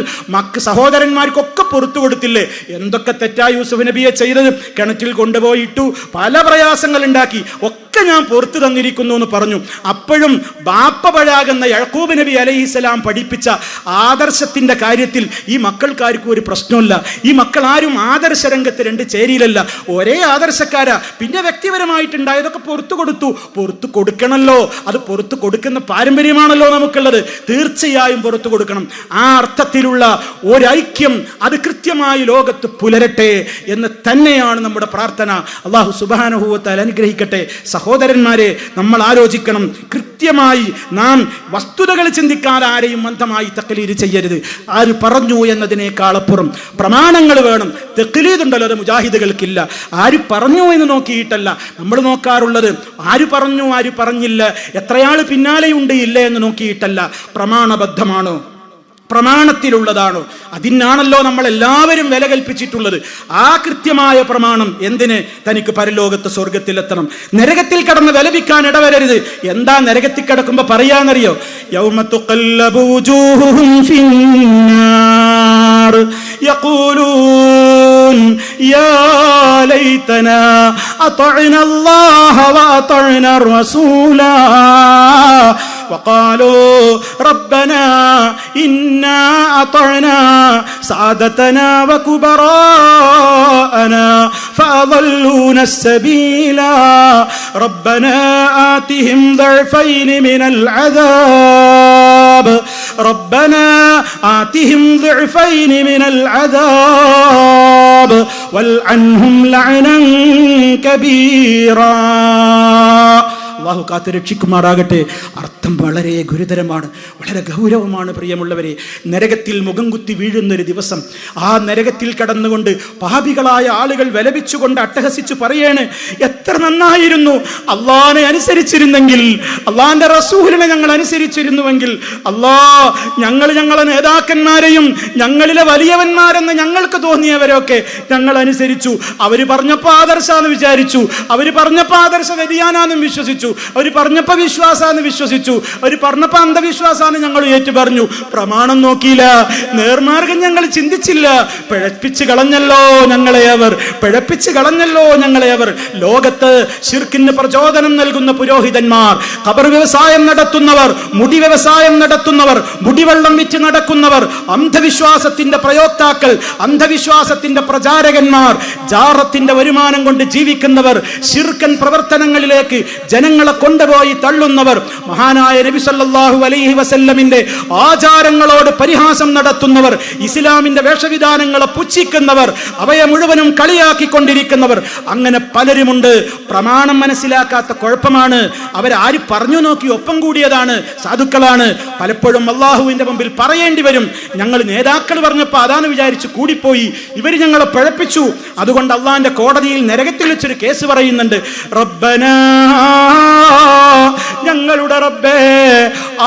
സഹോദരന്മാർക്കൊക്കെ പുറത്തു കൊടുത്തില്ലേ? എന്തൊക്കെ തെറ്റാ യൂസുഫ് നബിയെ ചെയ്തത്. കിണറ്റിൽ കൊണ്ടുപോയിട്ടു, പല പ്രയാസങ്ങൾ ഉണ്ടാക്കി, ഒക്കെ ഞാൻ പുറത്തു തന്നിരിക്കുന്നു എന്ന് പറഞ്ഞു. അപ്പോഴും ബാപ്പ പഴാകുന്ന യഅ്ഖൂബ് നബി അലൈഹിസ്സലാം പഠിപ്പിച്ച ആദർശത്തിന്റെ കാര്യത്തിൽ ഈ മക്കൾക്കാർക്കും ഒരു പ്രശ്നമില്ല. ഈ മക്കൾ ആരും ആദർശ രംഗത്ത് രണ്ട് ചേരിയിലല്ല, ഒരേ ആദർശക്കാരാ. പിന്നെ വ്യക്തിപരമായിട്ടുണ്ടായതൊക്കെ പുറത്തു കൊടുക്കണമല്ലോ. അത് പുറത്തു കൊടുക്കുന്ന പാരമ്പര്യമാണല്ലോ നമുക്കുള്ളത്. തീർച്ചയായും പുറത്തു കൊടുക്കണം. ആ അർത്ഥത്തിലുള്ള ഒരൈക്യം അത് കൃത്യമായി ലോകത്ത് പുലരട്ടെ എന്ന് തന്നെയാണ് നമ്മുടെ പ്രാർത്ഥന. അല്ലാഹു സുബ്ഹാനഹു വ തആല അനുഗ്രഹിക്കട്ടെ. സഹോദരന്മാരെ, നമ്മൾ ആലോചിക്കണം. കൃത്യമായി നാം വസ്തുതകൾ ചിന്തിക്കാതെ ആരെയും അന്ധമായി തഖ്ലീദ് ചെയ്യരുത്. ആര് പറഞ്ഞു എന്നതിനേക്കാളപ്പുറം പ്രമാണങ്ങൾ വേണം. തഖ്ലീദ് ഉണ്ടല്ലോ, അത് മുജാഹിദുകൾക്കില്ല. ആര് പറഞ്ഞു എന്ന് നോക്കിയിട്ടല്ല നമ്മൾ നോക്കാറുള്ളത്. ആര് പറഞ്ഞു, ആര് പറഞ്ഞില്ല, എത്രയാൾ പിന്നാലെയുണ്ട് ഇല്ല എന്ന് നോക്കിയിട്ടല്ല. പ്രമാണബദ്ധമാണോ, പ്രമാണത്തിലുള്ളതാണോ, അതിനാണല്ലോ നമ്മൾ എല്ലാവരും വില കൽപ്പിച്ചിട്ടുള്ളത്. ആ കൃത്യമായ പ്രമാണം എന്തിന്? തനിക്ക് പരലോകത്ത് സ്വർഗത്തിലെത്തണം. നരകത്തിൽ കടന്ന് വിലപിക്കാൻ ഇടവരരുത്. എന്താ നരകത്തിൽ കിടക്കുമ്പോ പറയാന്നറിയോ? യൗമ തുഖല്ലബു വജൂഹുഹും ഫിന്നാർ യഖൂലൂൻ യാ ലൈതനാ അതഅന അല്ലാഹ വഅതഅന റസൂലാ وقالوا ربنا إنا أطعنا سادتنا وكبراءنا فأضلونا السبيلا ربنا آتهم ضعفين من العذاب ربنا آتهم ضعفين من العذاب والعنهم لعنا كبيرا. അള്ളാഹു കാത്തു രക്ഷിക്കുമാറാകട്ടെ. അർത്ഥം വളരെ ഗുരുതരമാണ്, വളരെ ഗൗരവമാണ് പ്രിയമുള്ളവരെ. നരകത്തിൽ മുഖം കുത്തി വീഴുന്നൊരു ദിവസം, ആ നരകത്തിൽ കടന്നുകൊണ്ട് പാപികളായ ആളുകൾ വിലപിച്ചുകൊണ്ട് അട്ടഹസിച്ചു പറയാണ്, എത്ര നന്നായിരുന്നു അള്ളാഹിനെ അനുസരിച്ചിരുന്നെങ്കിൽ, അള്ളാഹിന്റെ റസൂലിനെ ഞങ്ങൾ അനുസരിച്ചിരുന്നുവെങ്കിൽ, ഞങ്ങളെ നേതാക്കന്മാരെയും ഞങ്ങളിലെ വലിയവന്മാരെന്ന് ഞങ്ങൾക്ക് തോന്നിയവരൊക്കെ ഞങ്ങൾ അനുസരിച്ചു. അവര് പറഞ്ഞപ്പോ ആദർശാന്ന് വിചാരിച്ചു, അവര് പറഞ്ഞപ്പോ ആദർശ വ്യതിയാനാന്നും വിശ്വസിച്ചു, അവര് പറഞ്ഞപ്പോ വിശ്വാസാന്ന് വിശ്വസിച്ചു, അവര് പറഞ്ഞപ്പോ അന്ധവിശ്വാസാന്ന് ഞങ്ങൾ ഏറ്റു പറഞ്ഞു. പ്രമാണം നോക്കിയില്ല, നേർമാർഗം ഞങ്ങൾ ചിന്തിച്ചില്ല. പിഴപ്പിച്ച് കളഞ്ഞല്ലോ ഞങ്ങളെ അവർ, പിഴപ്പിച്ച് കളഞ്ഞല്ലോ ഞങ്ങളെ അവർ. ലോകത്ത് ശിർക്കിന് പ്രചോദനം നൽകുന്ന പുരോഹിതന്മാർ, ഖബർ വ്യവസായം നടത്തുന്നവർ, മുടി വ്യവസായം നടത്തുന്നവർ, മുടിവെള്ളം വിറ്റ് നടക്കുന്നവർ, അന്ധവിശ്വാസത്തിന്റെ പ്രയോക്താക്കൾ, അന്ധവിശ്വാസത്തിന്റെ പ്രചാരകന്മാർ, ജാറത്തിന്റെ വരുമാനം കൊണ്ട് ജീവിക്കുന്നവർ, ശിർക്കൻ പ്രവർത്തനങ്ങളിലേക്ക് ജനങ്ങളെ കൊണ്ടുപോയി തള്ളുന്നവർ, മഹാനായ നബി സല്ലല്ലാഹു അലൈഹി വസല്ലമിന്റെ ആചാരങ്ങളോട് പരിഹാസം നടത്തുന്നവർ, ഇസ്ലാമിന്റെ വേഷവിധാനങ്ങളെ പുച്ഛിക്കുന്നവർ, അവയെ മുഴുവനും കളിയാക്കിക്കൊണ്ടിരിക്കുന്നവർ, അങ്ങനെ പലരുമുണ്ട്. പ്രമാണം മനസ്സിലാക്കാത്ത കുഴപ്പമാണ്. അവരാര് പറഞ്ഞു നോക്കി ഒപ്പം കൂടിയതാണ്, സാധുക്കളാണ്. പലപ്പോഴും അള്ളാഹുവിന്റെ മുമ്പിൽ പറയേണ്ടി വരും, ഞങ്ങൾ നേതാക്കൾ പറഞ്ഞപ്പോ അതാണ് വിചാരിച്ച് കൂടിപ്പോയി, ഇവര് ഞങ്ങളെ പിഴപ്പിച്ചു. അതുകൊണ്ട് അള്ളാഹിന്റെ കോടതിയിൽ നരകത്തിൽ വെച്ചൊരു കേസ് പറയുന്നുണ്ട്, റബ്ബനാ, ഞങ്ങളുടെ റബ്ബേ,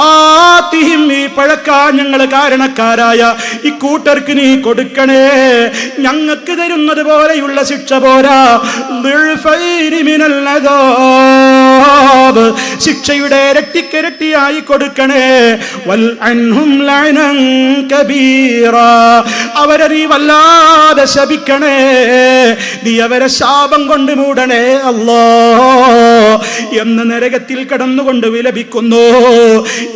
ആതിഹിം, ഈ പഴക്കാൻ ഞങ്ങൾ കാരണക്കാരായ ഈ കൂട്ടർക്ക് നീ കൊടുക്കണേ, ഞങ്ങൾക്ക് തരുന്നത് പോലെയുള്ള ശിക്ഷ പോരാ, ശിക്ഷയുടെ ഇരട്ടിക്കിരട്ടിയായി കൊടുക്കണേ, വൽ അൻഹും ലഅനൻ കബീറ, അവരെ നീ വല്ലാതെ ശപിക്കണേ, നീ അവരെ ശാപം കൊണ്ട് മൂടണേ അല്ലാഹ് എന്ന് നരകത്തിൽ കടന്നുകൊണ്ട് വിലപിക്കുന്നു.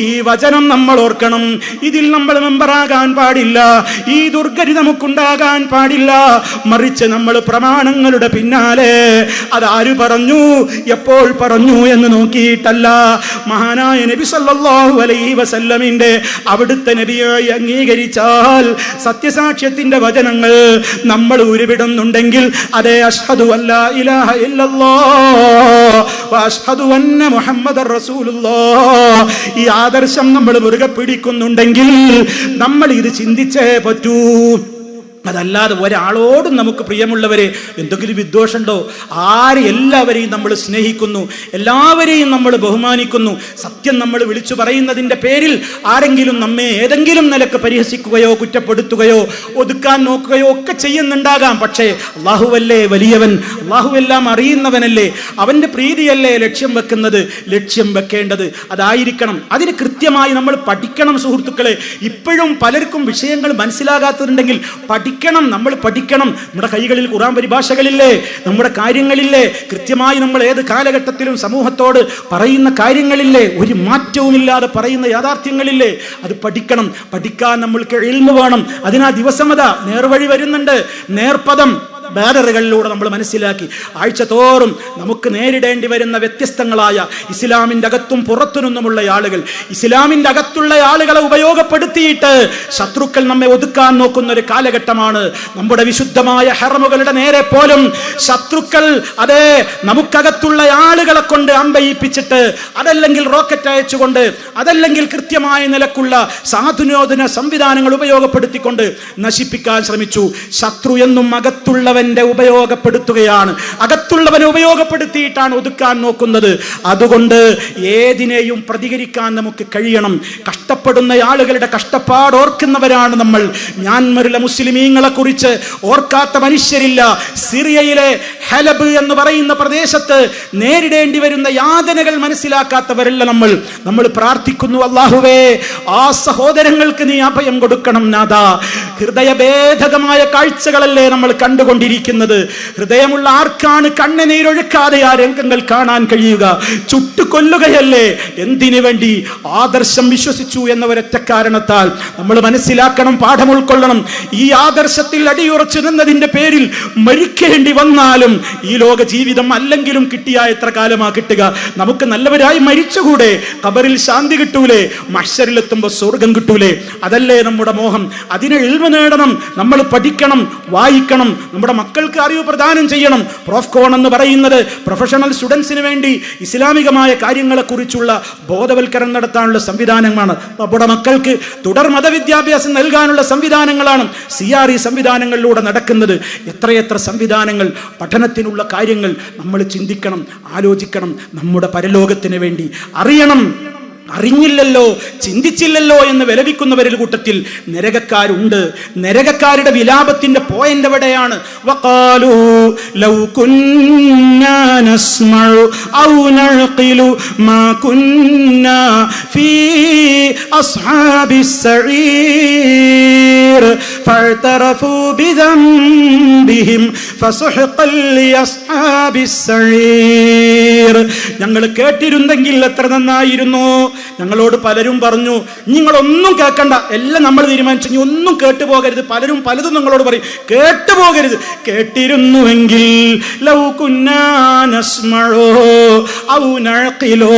ഈ വചനം നമ്മൾ ഓർക്കണം. ഇതിൽ നമ്മൾ മെമ്പറാകാൻ പാടില്ല, ഈ ദുർഗതി നമുക്കുണ്ടാകാൻ പാടില്ല. മറിച്ച് നമ്മൾ പ്രമാണങ്ങളുടെ പിന്നാലെ, അതാര് പറഞ്ഞു, എപ്പോൾ പറഞ്ഞു എന്ന് നോക്കിയിട്ടല്ല, മഹാനായ നബി സല്ലല്ലാഹു അലൈഹി വസല്ലമിന്റെ അവിടുത്തെ നബിയായി അംഗീകരിച്ചാൽ സത്യസാക്ഷ്യത്തിന്റെ വചനങ്ങൾ നമ്മൾ ഉരുവിടുന്നുണ്ടെങ്കിൽ, അതേ അഷ്ഹദു അല്ലാ ഇലാഹ ഇല്ലല്ലാഹ് വ അഷ്ഹദു അന്ന മുഹമ്മദർ റസൂലുള്ളാഹ്, ഈ ആദർശം നമ്മൾ മുറുകെ പിടിക്കുന്നുണ്ടെങ്കിൽ നമ്മൾ ഇത് ചിന്തിച്ചേ പറ്റൂ. അതല്ലാതെ ഒരാളോടും നമുക്ക് പ്രിയമുള്ളവരെ എന്തെങ്കിലും വിദ്വേഷമുണ്ടോ? എല്ലാവരെയും നമ്മൾ സ്നേഹിക്കുന്നു, എല്ലാവരെയും നമ്മൾ ബഹുമാനിക്കുന്നു. സത്യം നമ്മൾ വിളിച്ചു പറയുന്നതിൻ്റെ പേരിൽ ആരെങ്കിലും നമ്മെ ഏതെങ്കിലും നിലക്ക് പരിഹസിക്കുകയോ കുറ്റപ്പെടുത്തുകയോ ഒതുക്കാൻ നോക്കുകയോ ഒക്കെ ചെയ്യുന്നുണ്ടാകാം. പക്ഷേ അല്ലാഹുവല്ലേ വലിയവൻ, അല്ലാഹുവെല്ലാം അറിയുന്നവനല്ലേ, അവൻ്റെ പ്രീതിയല്ലേ ലക്ഷ്യം വെക്കുന്നത്. ലക്ഷ്യം വെക്കേണ്ടത് അതായിരിക്കണം. അതിന് കൃത്യമായി നമ്മൾ പഠിക്കണം സുഹൃത്തുക്കളെ. ഇപ്പോഴും പലർക്കും വിഷയങ്ങൾ മനസ്സിലാകാത്തതുണ്ടെങ്കിൽ നമ്മൾ പഠിക്കണം. നമ്മുടെ കൈകളിൽ ഖുർആൻ പരിഭാഷകളില്ലേ, നമ്മുടെ കാര്യങ്ങളില്ലേ, കൃത്യമായി നമ്മൾ ഏത് കാലഘട്ടത്തിലും സമൂഹത്തോട് പറയുന്ന കാര്യങ്ങളില്ലേ, ഒരു മാറ്റവുമില്ലാതെ പറയുന്ന യാഥാർത്ഥ്യങ്ങളില്ലേ, അത് പഠിക്കണം. പഠിക്കാൻ നമ്മൾക്ക് ഇൽമു വേണം. അതിനാ ദിവസമത നേർവഴി വരുന്നുണ്ട്, നേർപദം ബാനറുകളിലൂടെ നമ്മൾ മനസ്സിലാക്കി ആഴ്ച തോറും നമുക്ക് നേരിടേണ്ടി വരുന്ന വ്യത്യസ്തങ്ങളായ ഇസ്ലാമിൻ്റെ അകത്തും പുറത്തു നിന്നുമുള്ള ആളുകൾ, ഇസ്ലാമിൻ്റെ അകത്തുള്ള ആളുകളെ ഉപയോഗപ്പെടുത്തിയിട്ട് ശത്രുക്കൾ നമ്മെ ഒതുക്കാൻ നോക്കുന്ന ഒരു കാലഘട്ടമാണ്. നമ്മുടെ വിശുദ്ധമായ ഹറമുകളുടെ നേരെ പോലും ശത്രുക്കൾ അതേ നമുക്കകത്തുള്ള ആളുകളെ കൊണ്ട് അമ്പയിപ്പിച്ചിട്ട്, അതല്ലെങ്കിൽ റോക്കറ്റ് അയച്ചുകൊണ്ട്, അതല്ലെങ്കിൽ കൃത്യമായ നിലക്കുള്ള സാധുനോദന സംവിധാനങ്ങൾ ഉപയോഗപ്പെടുത്തിക്കൊണ്ട് നശിപ്പിക്കാൻ ശ്രമിച്ചു. ശത്രു എന്നും അകത്തുള്ളവൻ ഉപയോഗപ്പെടുത്തുകയാണ്, അകത്തുള്ളവനെ ഉപയോഗപ്പെടുത്തിയിട്ടാണ് ഒതുക്കാൻ നോക്കുന്നത്. അതുകൊണ്ട് ഏതിനെയും പ്രതികരിക്കാൻ നമുക്ക് കഴിയണം. കഷ്ടപ്പെടുന്ന ആളുകളുടെ കഷ്ടപ്പാട് ഓർക്കുന്നവരാണ് നമ്മൾ. മ്യാൻമറിലെ മുസ്ലിമീങ്ങളെ കുറിച്ച് ഓർക്കാത്ത മനുഷ്യരില്ല. സിറിയയിലെ ഹലബ് എന്ന് പറയുന്ന പ്രദേശത്ത് നേരിടേണ്ടി വരുന്ന യാതനകൾ മനസ്സിലാക്കാത്തവരല്ല നമ്മൾ. നമ്മൾ പ്രാർത്ഥിക്കുന്നു, അല്ലാഹുവേ ആ സഹോദരങ്ങൾക്ക് നീ അഭയം കൊടുക്കണം നാഥാ. ഹൃദയഭേദകമായ കാഴ്ചകളല്ലേ നമ്മൾ കണ്ടുകൊണ്ടിരിക്കുന്നത്. ഹൃദയമുള്ള ആർക്കാണ് കണ്ണുനീരൊഴുക്കാതെ ആ രംഗങ്ങൾ കാണാൻ കഴിയുക? ചുട്ടുകൊല്ലുകയല്ലേ. എന്തിനു വേണ്ടി? ആദർശം വിശ്വസിച്ചു എന്ന ഒരൊറ്റ കാരണത്താൽ. നമ്മൾ മനസ്സിലാക്കണം, പാഠം ഉൾക്കൊള്ളണം. ഈ ആദർശത്തിൽ അടിയുറച്ചു നിന്നതിന്റെ പേരിൽ മരിക്കേണ്ടി വന്നാലും ഈ ലോക ജീവിതം അല്ലെങ്കിലും കിട്ടിയ എത്ര കാലമാ കിട്ടുക? നമുക്ക് നല്ലവരായി മരിച്ചുകൂടെ? ഖബറിൽ ശാന്തി കിട്ടൂലേ? മഹ്ശറിലെത്തുമ്പോൾ സ്വർഗം കിട്ടൂലേ? അതല്ലേ നമ്മുടെ മോഹം. അതിന് ഇൽമു നേടണം, നമ്മൾ പഠിക്കണം, വായിക്കണം. നമ്മുടെ മക്കൾക്ക് അറിവ് പ്രദാനം ചെയ്യണം. പ്രോഫ്കോൺ എന്ന് പറയുന്നത് പ്രൊഫഷണൽ സ്റ്റുഡൻസിന് വേണ്ടി ഇസ്ലാമികമായ കാര്യങ്ങളെക്കുറിച്ചുള്ള ബോധവൽക്കരണം നടത്താനുള്ള സംവിധാനമാണ്. നമ്മുടെ മക്കൾക്ക് തുടർ മതവിദ്യാഭ്യാസം നൽകാനുള്ള സംവിധാനങ്ങളാണ് CRE സംവിധാനങ്ങളിലൂടെ നടക്കുന്നത്. എത്രയെത്ര സംവിധാനങ്ങൾ, പഠനത്തിനുള്ള കാര്യങ്ങൾ നമ്മൾ ചിന്തിക്കണം, ആലോചിക്കണം. നമ്മുടെ പരലോകത്തിന് വേണ്ടി അറിയണം. അറിഞ്ഞില്ലല്ലോ, ചിന്തിച്ചില്ലല്ലോ എന്ന് വിലപിക്കുന്നവരിൽ കൂട്ടത്തിൽ നരകക്കാരുണ്ട്. നരകക്കാരുടെ വിലാപത്തിന്റെ പോയിന്റ് എവിടെയാണ്? വഖാലൂ ലൗ കുന്നാ നസ്മഉ ഔ നഖിലു മാ കുന്നാ ഫീ അസ്ഹാബിസ് സഈർ ഫഅതറഫൂ ബിദംബിഹിം ഫസുഹ്ഖൻ ലിഅസ്ഹാബിസ് സഈർ. ഞങ്ങൾ കേട്ടിരുന്നെങ്കിൽ എത്ര നന്നായിരുന്നു. ഞങ്ങളോട് പലരും പറഞ്ഞു, നിങ്ങളൊന്നും കേൾക്കണ്ട, എല്ലാം നമ്മൾ തീരുമാനിച്ചു, നീ ഒന്നും കേട്ടുപോകരുത്. പലരും പലതും നിങ്ങളോട് പറയും, കേട്ടുപോകരുത്. കേട്ടിരുന്നുവെങ്കിൽ ലൗ കുന്നാ നസ്മഉ ഔ നഖിലു,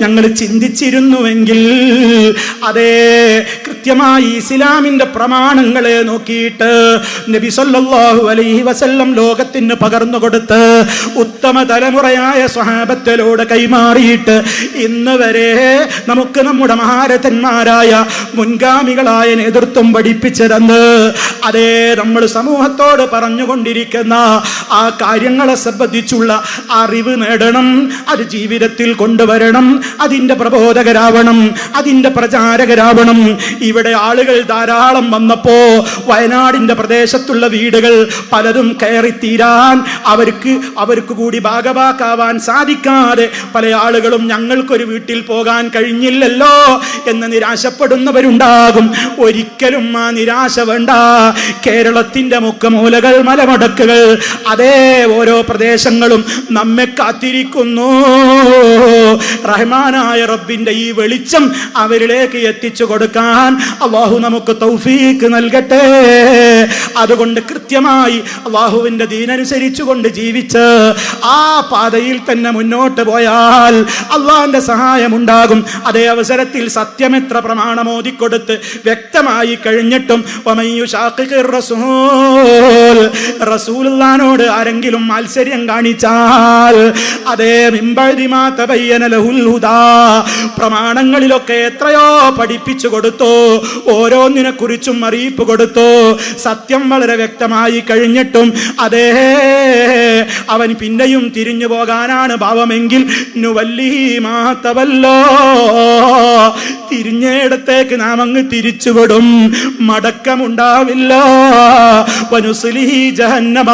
ഞങ്ങൾ ചിന്തിച്ചിരുന്നുവെങ്കിൽ, അതേ കൃത്യമായി ഇസ്ലാമിന്റെ പ്രമാണങ്ങളെ നോക്കിയിട്ട് നബി സല്ലല്ലാഹു അലൈഹി വസല്ലം ലോകത്തിന് പകർന്നു കൊടുത്ത് ഉത്തമ തലമുറയായ സ്വഹാബത്തിലൂടെ കൈമാറിയിട്ട് ഇന്ന് വരെ നമുക്ക് നമ്മുടെ മഹാരഥന്മാരായ മുൻഗാമികളായ നേതൃത്വം പഠിപ്പിച്ചതെന്ന് അതേ നമ്മൾ സമൂഹത്തോട് പറഞ്ഞുകൊണ്ടിരിക്കുന്ന ആ കാര്യങ്ങളെ സംബന്ധിച്ചുള്ള അറിവ് നേടണം. അത് ജീവിതത്തിൽ കൊണ്ടുവരണം. അതിൻ്റെ പ്രബോധകരാവണം, അതിൻ്റെ പ്രചാരകരാവണം. ഇവിടെ ആളുകൾ ധാരാളം വന്നപ്പോ വയനാടിന്റെ പ്രദേശത്തുള്ള വീടുകൾ പലതും കയറിത്തീരാൻ അവർക്ക് കൂടി ഭാഗവാക്കാവാൻ സാധിക്കാതെ പല ആളുകളും ഞങ്ങൾക്കൊരു വീട്ടിൽ പോകാൻ കഴിഞ്ഞില്ലല്ലോ എന്ന് നിരാശപ്പെടുന്നവരുണ്ടാകും. ഒരിക്കലും ആ നിരാശ വേണ്ട. കേരളത്തിന്റെ മുക്കമൂലകൾ, മലമടക്കുകൾ, അതേ ഓരോ പ്രദേശങ്ങളും നമ്മെ കാത്തിരിക്കുന്നു. റഹ്മാനായ റബ്ബിന്റെ ഈ വെളിച്ചം അവരിലേക്ക് എത്തിച്ചു കൊടുക്കാൻ അല്ലാഹു നമുക്ക് തൗഫീക്ക് നൽകട്ടെ. അതുകൊണ്ട് കൃത്യമായി അല്ലാഹുവിന്റെ ദീനനുസരിച്ചു കൊണ്ട് ജീവിച്ച് ആ പാതയിൽ തന്നെ മുന്നോട്ട് പോയാൽ അള്ളാഹിന്റെ സഹായം ഉണ്ടാകും. അതേ അവസരത്തിൽ സത്യമെത്ര പ്രമാണമോദിക്കൊടുത്ത് വ്യക്തമായി കഴിഞ്ഞിട്ടും റസൂലുള്ളാഹിനോട് ആരെങ്കിലും മാത്സര്യം കാണിച്ചാൽ, അതേ പ്രമാണങ്ങളിലൊക്കെ എത്രയോ പഠിപ്പിച്ചു കൊടുത്തു, ഓരോന്നിനെ കുറിച്ചും അറിയിപ്പ് കൊടുത്തു. സത്യം വളരെ വ്യക്തമായി കഴിഞ്ഞിട്ടും അതേ അവൻ പിന്നെയും തിരിഞ്ഞു പോകാനാണ് ഭാവമെങ്കിൽ നുവല്ലിഹിമാത്തവല്ലോ, തിരിഞ്ഞയിടത്തേക്ക് നാം അങ്ങ് തിരിച്ചുവിടും, മടക്കമുണ്ടാവില്ല. വനുസ്ലിഹി ജഹന്നമ,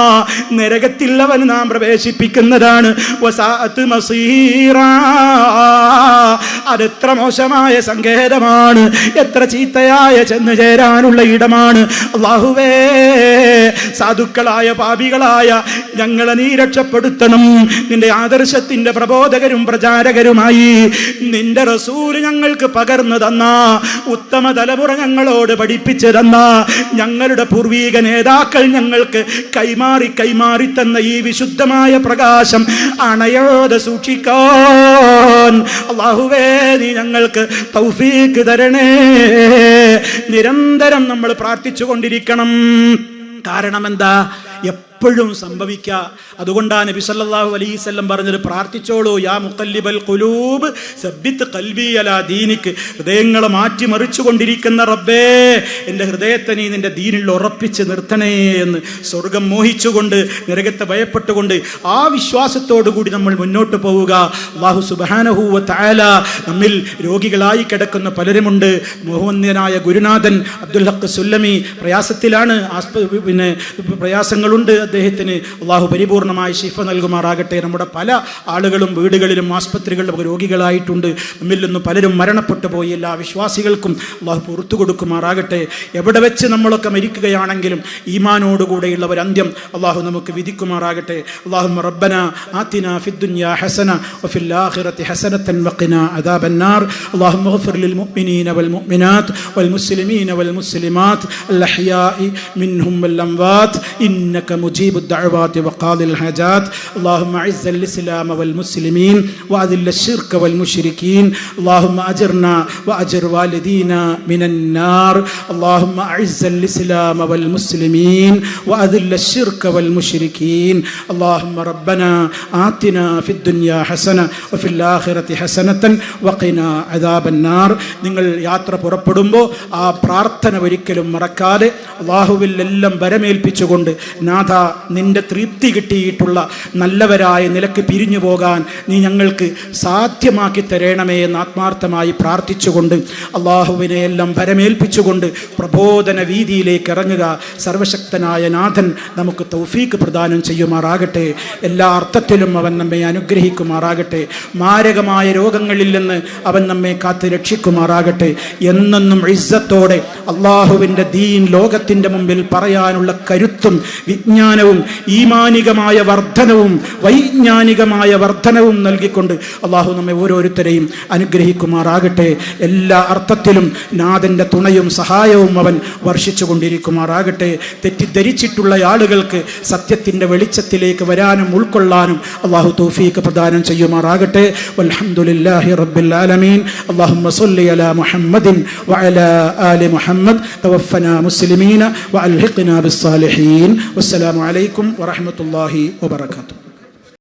നരകത്തിൽ അവൻ നാം പ്രവേശിപ്പിക്കുന്നതാണ്. വസാഅത്ത് മസീറാ, അതെത്ര മോശമായ സങ്കേതമാണ്, എത്ര ചീത്തയായ ചെന്ന് ചേരാനുള്ള ഇടമാണ്. അല്ലാഹുവേ, സാധുക്കളായ പാപികളായ ഞങ്ങളെ നീ രക്ഷപ്പെടുത്തണം. നിന്റെ ആദർശത്തിന്റെ പ്രബോധകരും പ്രചാരകരുമായി നിന്റെ റസൂൽ ഞങ്ങൾക്ക് പകർന്നു തന്ന, ഉത്തമ തലമുറ ഞങ്ങളോട് പഠിപ്പിച്ചു തന്ന, ഞങ്ങളുടെ പൂർവീക നേതാക്കൾ ഞങ്ങൾക്ക് കൈമാറി തന്ന ഈ വിശുദ്ധമായ പ്രകാശം അണയാതെ സൂക്ഷിക്കാൻ അല്ലാഹുവേ നീ ഞങ്ങൾക്ക് തൗഫീക്ക് തരണേ. നിരന്തരം നമ്മൾ പ്രാർത്ഥിച്ചു കൊണ്ടിരിക്കണം. കാരണം എന്താ? എപ്പോഴും സംഭവിക്കുക. അതുകൊണ്ടാണ് നബി സല്ലല്ലാഹു അലൈഹി വസല്ലം പറഞ്ഞത്, പ്രാർത്ഥിച്ചോളൂ, യാ മുഖല്ലിബൽ ഖുലൂബ് സബ്ബിത് ഖൽബി അലാ ദീനിക്, ഹൃദയങ്ങളെ മാറ്റി മറിച്ചു കൊണ്ടിരിക്കുന്ന റബ്ബേ, എൻ്റെ ഹൃദയത്തെ നീ നിന്റെ ദീനിൽ ഉറപ്പിച്ച് നിർത്തണേ എന്ന് സ്വർഗം മോഹിച്ചുകൊണ്ട്, നരകത്തെ ഭയപ്പെട്ടുകൊണ്ട് ആ വിശ്വാസത്തോടു കൂടി നമ്മൾ മുന്നോട്ട് പോവുക. അല്ലാഹു സുബ്ഹാനഹു വ തആല നമ്മിൽ രോഗികളായി കിടക്കുന്ന പലരുമുണ്ട്. ബഹുവന്യനായ ഗുരുനാഥൻ അബ്ദുൽ ഹഖ് സുല്ലമി പ്രയാസത്തിലാണ്, പ്രയാസങ്ങളുണ്ട് അദ്ദേഹത്തിന്. അള്ളാഹു പരിപൂർണമായി ശിഫ നൽകുമാറാകട്ടെ. നമ്മുടെ പല ആളുകളും വീടുകളിലും ആസ്പത്രികളിലും രോഗികളായിട്ടുണ്ട്. നമ്മിൽ നിന്ന് പലരും മരണപ്പെട്ടു പോയി. എല്ലാ വിശ്വാസികൾക്കും അള്ളാഹു പുറത്തു കൊടുക്കുമാറാകട്ടെ. എവിടെ വെച്ച് നമ്മളൊക്കെ മരിക്കുകയാണെങ്കിലും ഈമാനോടുകൂടെയുള്ള ഒരു അന്ത്യം അള്ളാഹു നമുക്ക് വിധിക്കുമാറാകട്ടെ. അല്ലാഹുമ്മ റബ്ബനാ ആതിനാ ഫിദ്ദുനിയാ ഹസന വഫിൽ ആഖിറതി ഹസനതൻ വഖിനാ അദാബന്നാർ. അല്ലാഹുമ്മ ഗ്ഫിർ ലിൽ മുഅ്മിനീന വൽ മുഅ്മിനാത്ത് വൽ മുസ്ലിമീന വൽ മുസ്ലിമാത്ത് അൽ അഹ്യാഇ മിൻഹും വൽ അംവാത്ത് ഇന്നക മുജീബ് مجيب الدعوات وقاضي الحاجات. اللهم أعز الإسلام والمسلمين وأذل الشرك والمشركين. اللهم أجرنا وأجر والدينا من النار. اللهم أعز الإسلام والمسلمين وأذل الشرك والمشركين. اللهم ربنا آتنا في الدنيا حسنة وفي الآخرة حسنة وقنا عذاب النار. നിങ്ങൾ യാത്ര പുറപ്പെടുമ്പോൾ ആ പ്രാർത്ഥന ഒരിക്കലും മറക്കാതെ അല്ലാഹുവിൽ എല്ലാം വരമേൽപ്പിച്ചുകൊണ്ട്, നാഥ നിന്റെ തൃപ്തി കിട്ടിയിട്ടുള്ള നല്ലവരായ നിലക്ക് പിരിഞ്ഞു പോകാൻ നീ ഞങ്ങൾക്ക് സാധ്യമാക്കി തരണമേ എന്ന് ആത്മാർത്ഥമായി പ്രാർത്ഥിച്ചുകൊണ്ട് അല്ലാഹുവിനെ എല്ലാം വരമേൽപ്പിച്ചുകൊണ്ട് പ്രബോധന വീതിയിലേക്ക് ഇറങ്ങുക. സർവശക്തനായ നാഥൻ നമുക്ക് തൗഫീക്ക് പ്രദാനം ചെയ്യുമാറാകട്ടെ. എല്ലാ അർത്ഥത്തിലും അവൻ നമ്മെ അനുഗ്രഹിക്കുമാറാകട്ടെ. മാരകമായ രോഗങ്ങളിൽ നിന്ന് അവൻ നമ്മെ കാത്ത് രക്ഷിക്കുമാറാകട്ടെ. എന്നെന്നും ഇസ്സത്തോടെ അള്ളാഹുവിൻ്റെ ദീൻ ലോകത്തിൻ്റെ മുമ്പിൽ പറയാനുള്ള കരുത്തും വിജ്ഞാനവും ഈമാനികമായ വർധനവും വൈജ്ഞാനികമായ വർധനവും നൽകിക്കൊണ്ട് അള്ളാഹു നമ്മെ ഓരോരുത്തരെയും അനുഗ്രഹിക്കുമാറാകട്ടെ. എല്ലാ അർത്ഥത്തിലും നാഥൻ്റെ തുണയും സഹായവും അവൻ വർഷിച്ചു കൊണ്ടിരിക്കുമാറാകട്ടെ. തെറ്റിദ്ധരിച്ചിട്ടുള്ള ആളുകൾക്ക് സത്യത്തിൻ്റെ വെളിച്ചത്തിലേക്ക് വരാനും ഉൾക്കൊള്ളാനും അള്ളാഹു തൗഫീഖ് പ്രദാനം ചെയ്യുമാറാകട്ടെ. വൽഹംദുലില്ലാഹി റബ്ബിൽ ആലമീൻ. അല്ലാഹുമ്മ സ്വല്ലി അലാ മുഹമ്മദിൻ വഅലാ ആലി മുഹമ്മദ്. തവഫനാ മുസ്ലിമീന വഅൽഹിഖ്നാ ബിസ്സാലിഹീൻ. വസ്സലാമു അലൈക്കും വറഹ്മത്തുള്ളാഹി വബറകാതുഹു.